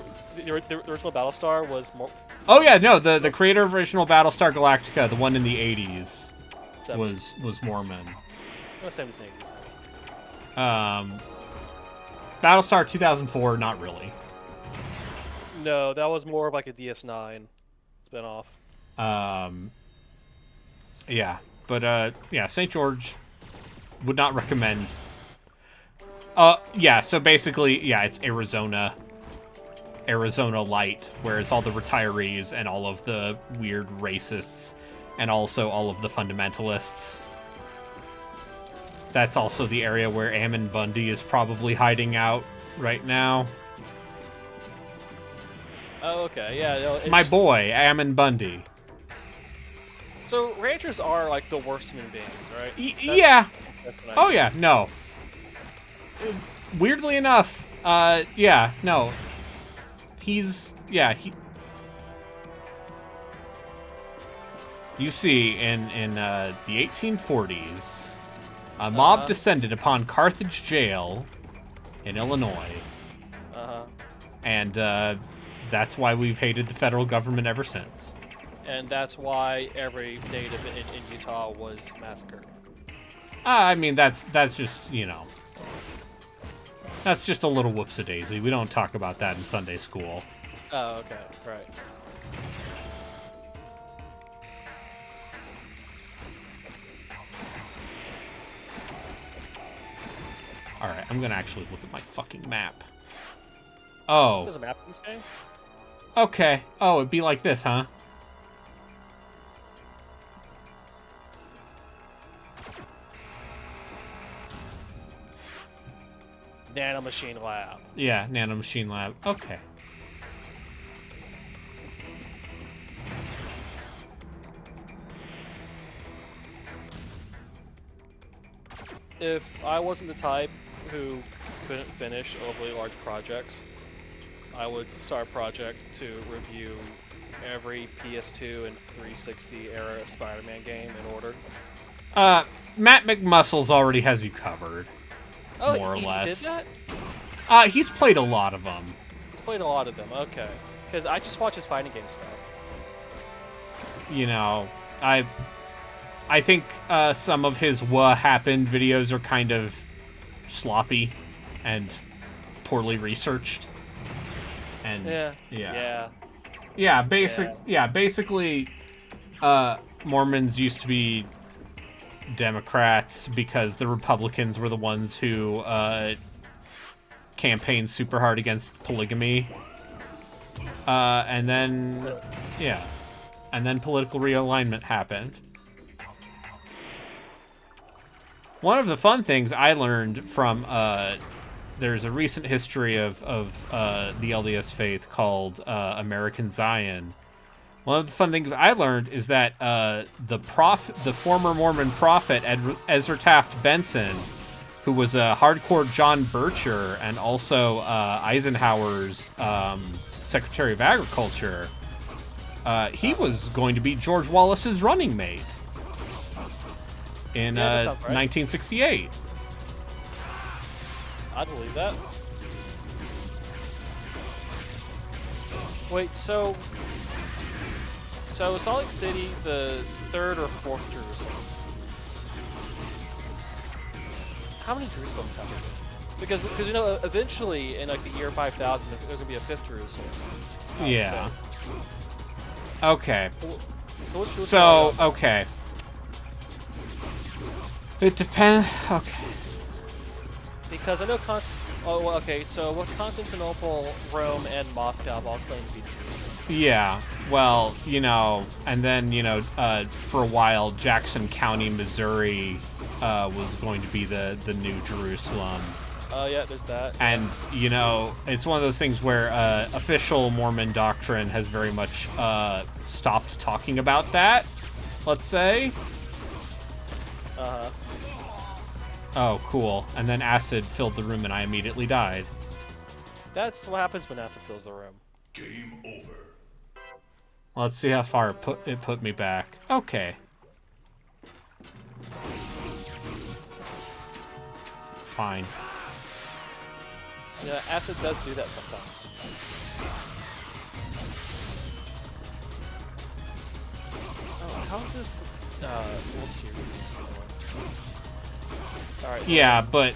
original Battlestar was more... Oh yeah, no, the creator of original Battlestar Galactica, the one in the 80s, was Mormon. No, 70s. Battlestar 2004, not really. No, that was more of like a DS9 spinoff. Yeah, but yeah, St. George would not recommend. Yeah, so basically, yeah, it's Arizona light, where it's all the retirees and all of the weird racists and also all of the fundamentalists. That's also the area where Ammon Bundy is probably hiding out right now. Oh, okay, yeah. No, My boy, Ammon Bundy. So ranchers are like the worst human beings, right? Yeah. Oh yeah, no. Weirdly enough, yeah, no. You see, in the 1840s, a mob descended upon Carthage Jail in Illinois. And that's why we've hated the federal government ever since. And that's why every native in Utah was massacred. I mean, that's just, that's just a little whoops-a-daisy. We don't talk about that in Sunday school. Oh, okay, right. Alright, I'm gonna actually look at my fucking map. Oh. There's a map in this game? Okay. Oh, it'd be like this, huh? Nanomachine Lab. Yeah, Nanomachine Lab. Okay. If I wasn't the type who couldn't finish overly large projects, I would start a project to review every PS2 and 360 era Spider-Man game in order. Matt McMuscles already has you covered. Oh, more or he less. did that? He's played a lot of them. He's played a lot of them, okay. Because I just watch his fighting game stuff. I think some of his what happened videos are kind of sloppy and poorly researched. And basically Mormons used to be Democrats because the Republicans were the ones who campaigned super hard against polygamy. And then political realignment happened. One of the fun things I learned from there's a recent history of the LDS faith called American Zion. One of the fun things I learned is that the former Mormon prophet Ezra Taft Benson, who was a hardcore John Bircher and also Eisenhower's Secretary of Agriculture, he was going to be George Wallace's running mate in 1968. I'd believe that. Wait, so Salt Lake City, the third or fourth Jerusalem? How many Jerusalems have there? Because you know, eventually in like the year 5000, there's gonna be a fifth Jerusalem. Yeah. Okay. So okay. It depends. Okay. Because I know so Constantinople, Rome, and Moscow have all claimed to be Jerusalem. Yeah, well, you know, and then, you know, for a while, Jackson County, Missouri was going to be the new Jerusalem. Yeah, there's that. And, you know, it's one of those things where official Mormon doctrine has very much stopped talking about that, let's say. Uh-huh. Oh, cool. And then acid filled the room and I immediately died. That's what happens when acid fills the room. Game over. Let's see how far it put me back. Okay. Fine. Yeah, acid does do that sometimes. Oh, how is this World Series? Alright. Yeah, but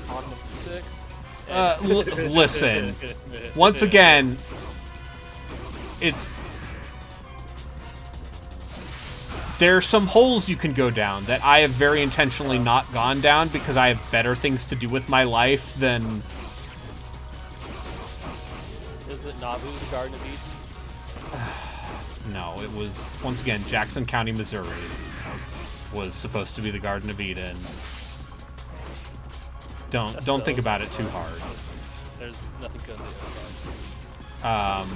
On the 6th. listen. Once again, there are some holes you can go down that I have very intentionally not gone down because I have better things to do with my life than... Is it Nauvoo, the Garden of Eden? No, it was, once again, Jackson County, Missouri was supposed to be the Garden of Eden. Don't think about it too hard. There's nothing good in the Ozarks.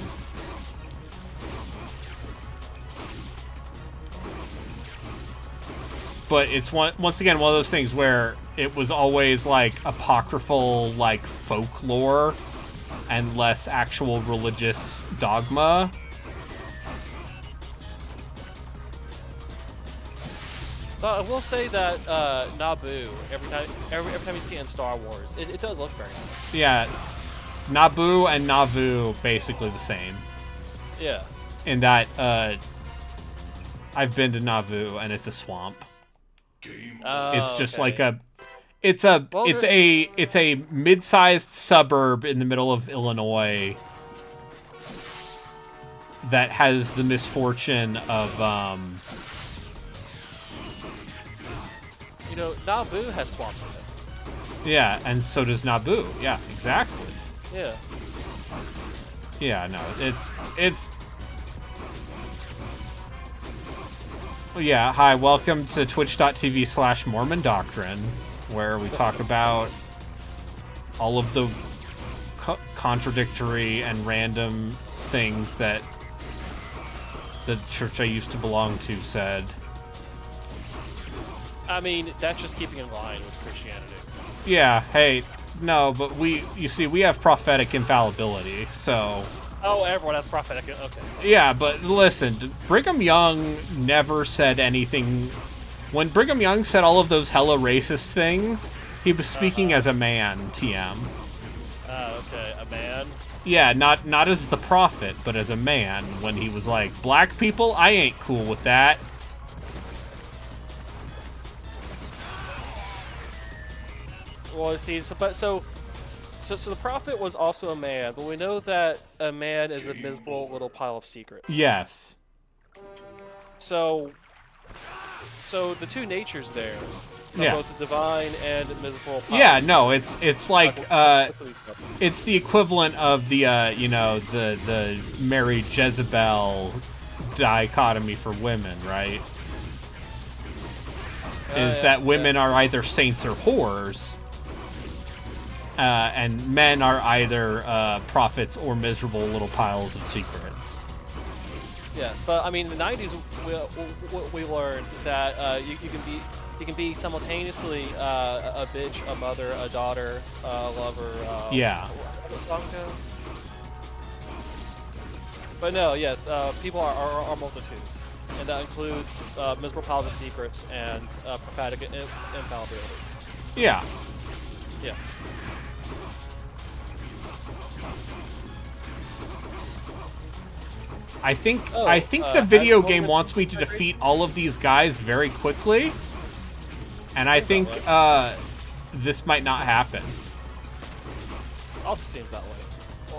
But it's once again one of those things where it was always like apocryphal, like folklore, and less actual religious dogma. But I will say that Naboo, every time you see it in Star Wars, it does look very nice. Yeah, Naboo and Nauvoo basically the same. Yeah. In that I've been to Nauvoo and it's a swamp. It's just okay. like it's a mid-sized suburb in the middle of Illinois that has the misfortune of you know, Naboo has swamps in it. yeah, and so does Naboo. Yeah, exactly. Yeah. Yeah, no, it's yeah, hi, welcome to twitch.tv/Mormon Doctrine, where we talk about all of the contradictory and random things that the church I used to belong to said. I mean, that's just keeping in line with Christianity. Yeah, hey, no, but you see, we have prophetic infallibility, so... Oh, everyone has prophetic, okay. Yeah, but listen, Brigham Young never said anything... When Brigham Young said all of those hella racist things, he was speaking as a man, TM. Okay, a man? Yeah, not as the prophet, but as a man, when he was like, black people, I ain't cool with that. Well, see, so the prophet was also a man, but we know that a man is a miserable little pile of secrets. Yes. So the two natures there are Yeah. both the divine and miserable pile. Yeah, no, it's like it's the equivalent of the the Mary Jezebel dichotomy for women, right? Is that women are either saints or whores, and men are either prophets or miserable little piles of secrets. Yes, but I mean, in the '90s, we learned that you can be simultaneously a bitch, a mother, a daughter, a lover. Yeah. How does the song go? But no, yes, people are multitudes, and that includes miserable piles of secrets and prophetic infallibility. Yeah. Yeah. I think Oh, the video has game Morgan wants me to been defeat all of these guys very quickly, and I think this might not happen. Also seems that way.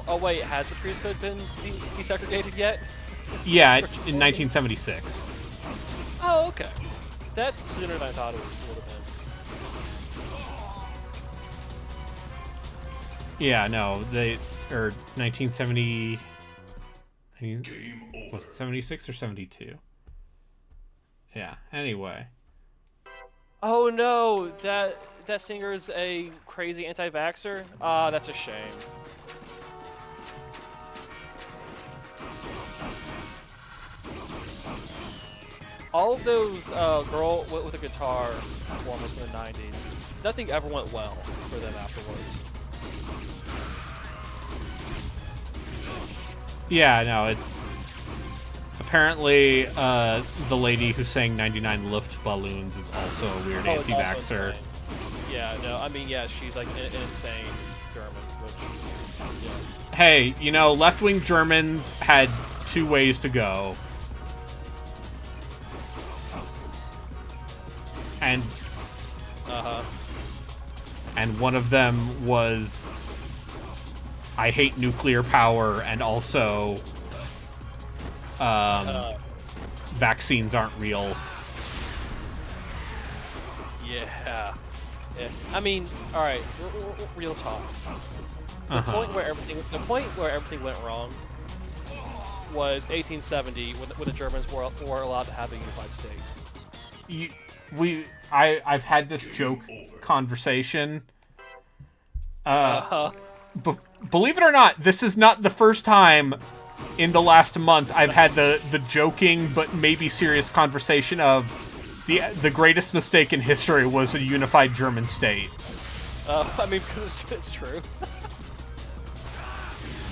Oh wait, has the priesthood been desegregated yet? Yeah, in 1976. Oh, okay. That's sooner than I thought it would have been. Yeah, no, they or 1970. Was it 76 or 72? Yeah. Anyway. Oh no, that singer's a crazy anti-vaxxer? Ah, that's a shame. All of those girl with a guitar performers in the 90s, nothing ever went well for them afterwards. Yeah, no, it's apparently the lady who sang 99 Luftballons is also a weird Oh, it's also anti-vaxxer. insane. Yeah, no, I mean, yeah, she's like an insane German, which, yeah. Hey, you know, left-wing Germans had two ways to go. And and one of them was I hate nuclear power, and also vaccines aren't real. Yeah. I mean, all right, real talk. The point where everything went wrong was 1870 when the Germans were allowed to have a unified state. I've had this joke conversation. Believe it or not, this is not the first time in the last month I've had the joking but maybe serious conversation of the greatest mistake in history was a unified German state. I mean, because it's true.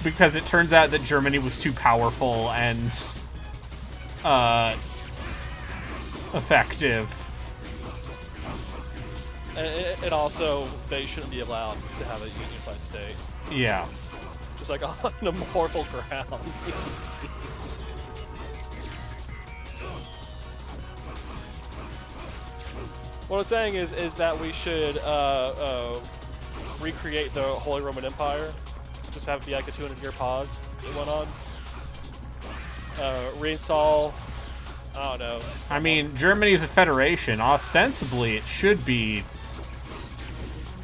Because it turns out that Germany was too powerful and effective. And also, they shouldn't be allowed to have a unified state. Yeah. Just like on a mortal ground. What I'm saying is that we should recreate the Holy Roman Empire. Just have it be like a 200-year pause that went on. Reinstall. I don't know. I mean, Germany is a federation. Ostensibly, it should be.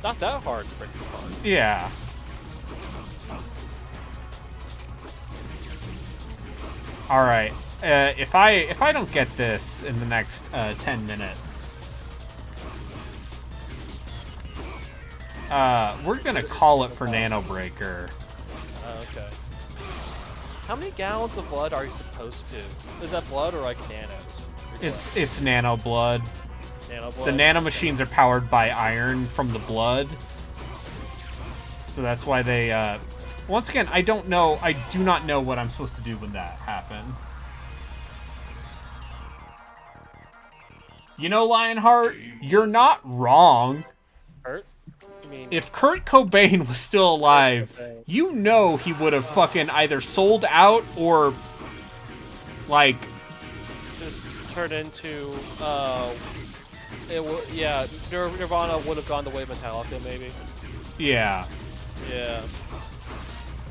Not that hard to break it apart. Yeah. All right. If I don't get this in the next 10 minutes, we're gonna call it for NaNoBreaker. Okay. How many gallons of blood are you supposed to? Is that blood or like nanos? It's nano blood. Nano blood. The nano machines are powered by iron from the blood, so that's why they. Once again, I don't know. I do not know what I'm supposed to do when that happens. You know, Lionheart, you're not wrong. Hurt? I mean, If Kurt Cobain was still alive, you know he would have fucking either sold out or, like... just turn into Yeah, Nirvana would have gone the way of Metallica, maybe. Yeah. Yeah.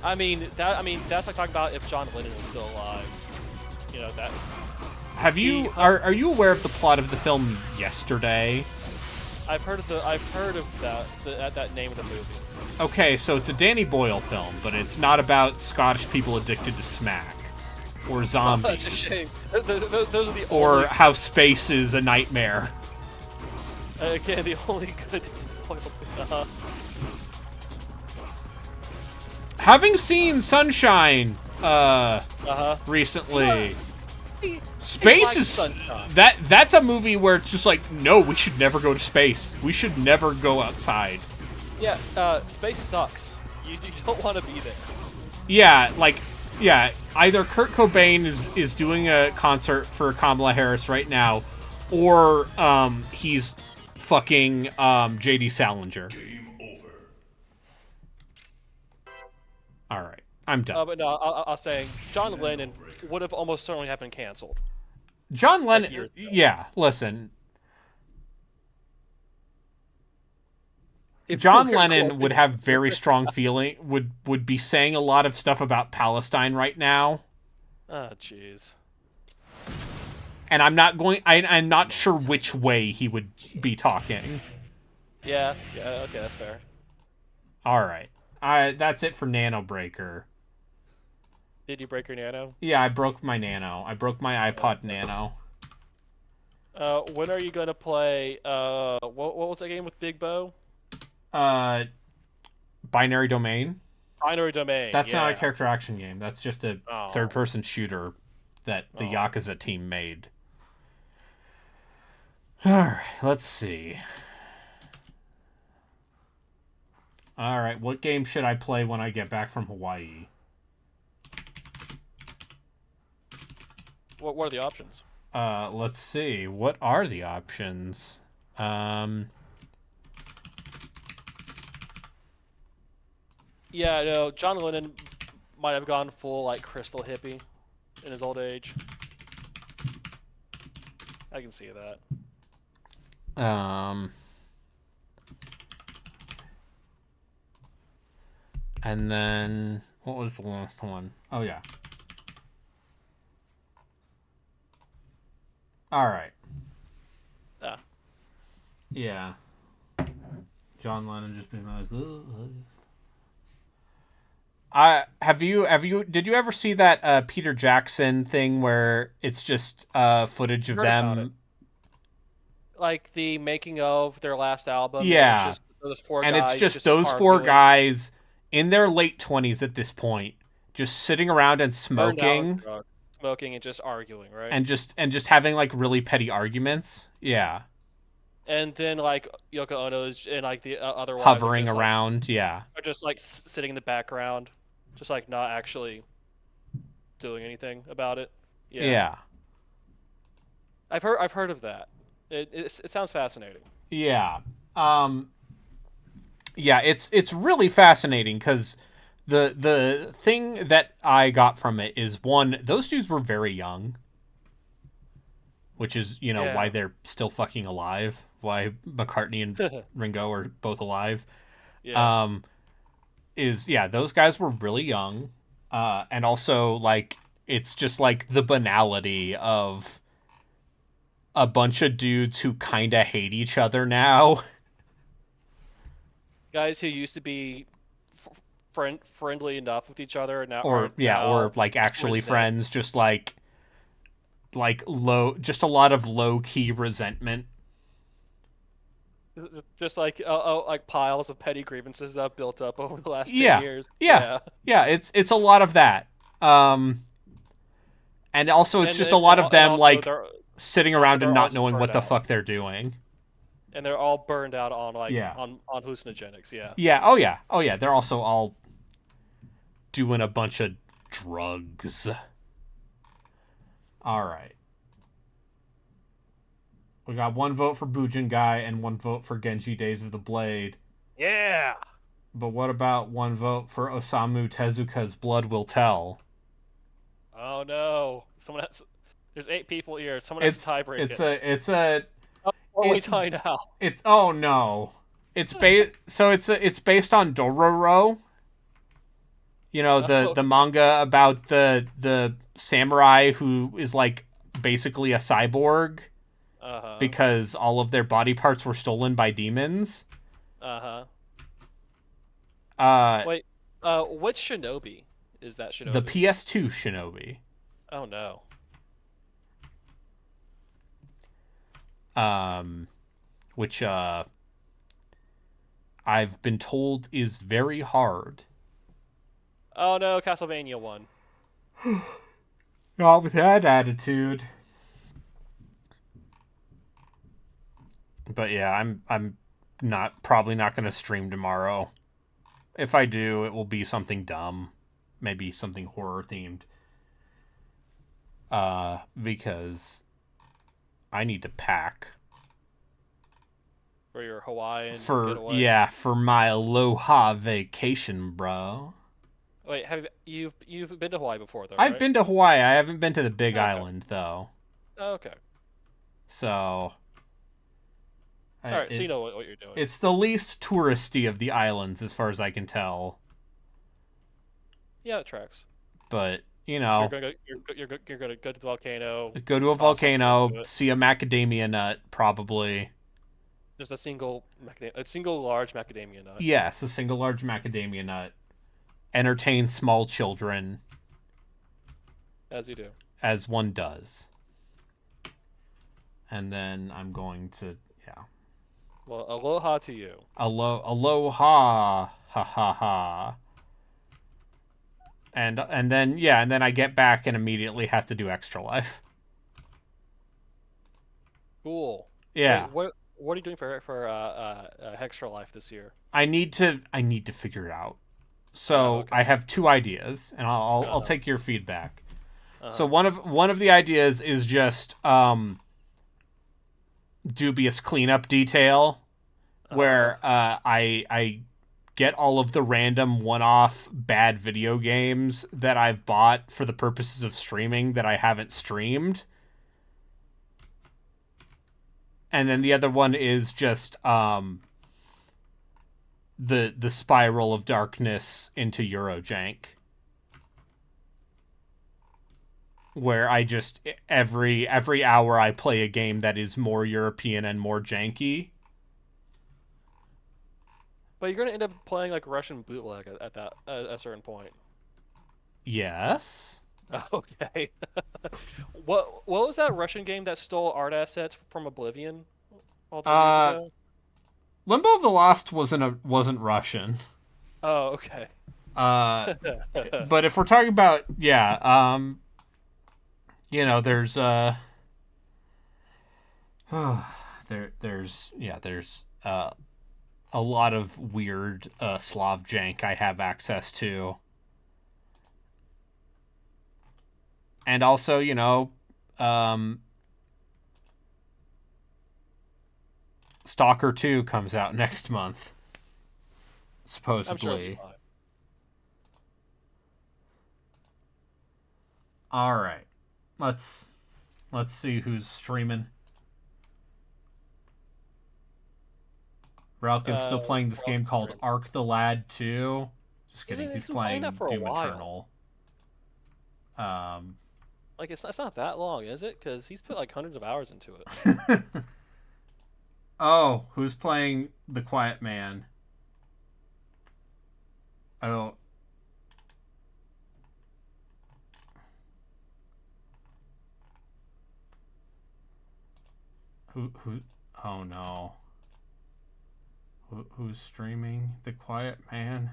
I mean, that's like talking about if John Lennon was still alive. You know that. Are you aware of the plot of the film Yesterday? I've heard of that name of the movie. Okay, so it's a Danny Boyle film, but it's not about Scottish people addicted to smack or zombies. That's a shame. Those are the Or only. how space is a nightmare. Again, the only good. Having seen Sunshine recently, space is Sunshine. that's a movie where it's just like, no, we should never go to space. We should never go outside. Yeah, space sucks. You don't want to be there. Yeah, either Kurt Cobain is doing a concert for Kamala Harris right now, or he's fucking JD Salinger. All right, I'm done. But no, I was saying John Lennon would have almost certainly have been canceled. John Lennon, years ago. yeah, listen. It's John Kurt Lennon Cobain. would have very strong feeling, would be saying a lot of stuff about Palestine right now. Oh, jeez. And I'm not sure which way he would be talking. Yeah, okay, that's fair. All right. That's it for NaNoBreaker. Did you break your Nano? Yeah, I broke my Nano. I broke my iPod Nano. When are you gonna play? What was that game with Big Bo? Binary Domain. Binary Domain. That's not a yeah. character action game. That's just a Oh. third-person shooter that the Yakuza team made. All right, let's see. All right, what game should I play when I get back from Hawaii? What are the options? Let's see. What are the options? Yeah, no, John Lennon might have gone full like crystal hippie in his old age. I can see that. And then what was the last one? Oh yeah. All right. Ah. Yeah. John Lennon just being like, did you ever see that Peter Jackson thing where it's just footage of Heard about it. them? Like the making of their last album. Yeah. And it's just those four And guys it's just those four arguing, guys in their late 20s at this point, just sitting around and burned out on smoking drugs, smoking and just arguing, right? and just having like really petty arguments. Yeah. And then like Yoko Ono's and like the other wives Hovering are just, around, yeah. are just like sitting in the background, just like not actually doing anything about it. Yeah. I've heard of that. It sounds fascinating. Yeah. Yeah, it's really fascinating because the thing that I got from it is, one, those dudes were very young, which is, Yeah. why they're still fucking alive, why McCartney and Ringo are both alive. Yeah. Those guys were really young, and also like it's just like the banality of a bunch of dudes who kind of hate each other now. Guys who used to be friendly enough with each other and now or like actually resent. friends, just like just a lot of low key resentment. Just like piles of petty grievances that have built up over the last 10 Yeah. years. Yeah. It's a lot of that. And also it's just a lot of them like sitting around they're and all not just knowing what burned the out. fuck they're doing. And they're all burned out on Yeah. on hallucinogenics. Yeah. Yeah. Oh yeah. They're also all doing a bunch of drugs. All right. We got one vote for Bujin Guy and one vote for Genji Days of the Blade. Yeah. But what about one vote for Osamu Tezuka's Blood Will Tell? Oh no! There's 8 people here. Someone has to tiebreak it. Or are we tying now? It's oh no. It's it's based on Dororo. You know, the manga about the samurai who is like basically a cyborg because all of their body parts were stolen by demons. Wait, which shinobi is that shinobi? The PS2 shinobi. Oh no. Which I've been told is very hard. Oh no, Castlevania 1. Not with that attitude. But yeah, I'm probably not going to stream tomorrow. If I do, it will be something dumb, maybe something horror themed. Because I need to pack For your Hawaiian getaway? Yeah, for my Aloha vacation, bro. Wait, you've been to Hawaii before though, I've right? been to Hawaii. I haven't been to the Big Okay. Island though. Okay. So Alright, so you know what you're doing. it's the least touristy of the islands as far as I can tell. Yeah, it tracks. But, you know, You're gonna go to the volcano. go to a toss volcano, something into it. see a macadamia nut, probably. There's a single large macadamia nut. Yes, a single large macadamia nut. Entertain small children. As you do. As one does. And then I'm going to, yeah. Well, aloha to you. Aloha. Ha ha ha. And then, yeah, and then I get back and immediately have to do Extra Life. Cool. Yeah. Wait, what are you doing for Extra Life this year? I need to figure it out. So okay. I have two ideas, and I'll take your feedback. So one of the ideas is just dubious cleanup detail, where I get all of the random one-off bad video games that I've bought for the purposes of streaming that I haven't streamed. And then the other one is just the spiral of darkness into Eurojank, where I just every hour I play a game that is more European and more janky. But you're gonna end up playing like Russian bootleg at a certain point. Yes. Okay. What was that Russian game that stole art assets from Oblivion all those years ago? Limbo of the Lost wasn't Russian. Oh, okay. But if we're talking about you know, there's there's a lot of weird Slav jank I have access to. And also, you know, Stalker 2 comes out next month, supposedly. I'm sure. All right. Let's see who's streaming. Ralkin's still playing this game called Ark the Lad 2. Just kidding. He's playing that for a Doom while. Eternal. Like it's not that long, is it? Because he's put like hundreds of hours into it. Oh, who's playing The Quiet Man? Oh. Who? Oh no. Who's streaming The Quiet Man?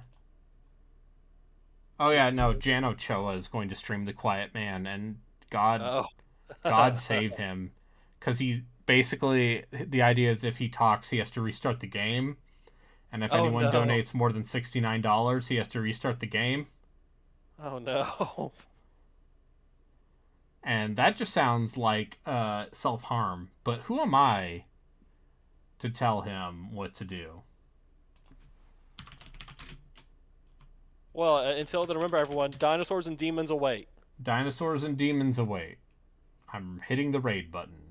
Oh yeah, no. Jan Ochoa is going to stream The Quiet Man, and God save him, because he basically, the idea is if he talks, he has to restart the game, and if anyone donates more than $69, he has to restart the game. Oh no. And that just sounds like self-harm. But who am I to tell him what to do? Well, until then, remember everyone, dinosaurs and demons await. Dinosaurs and demons await. I'm hitting the raid button.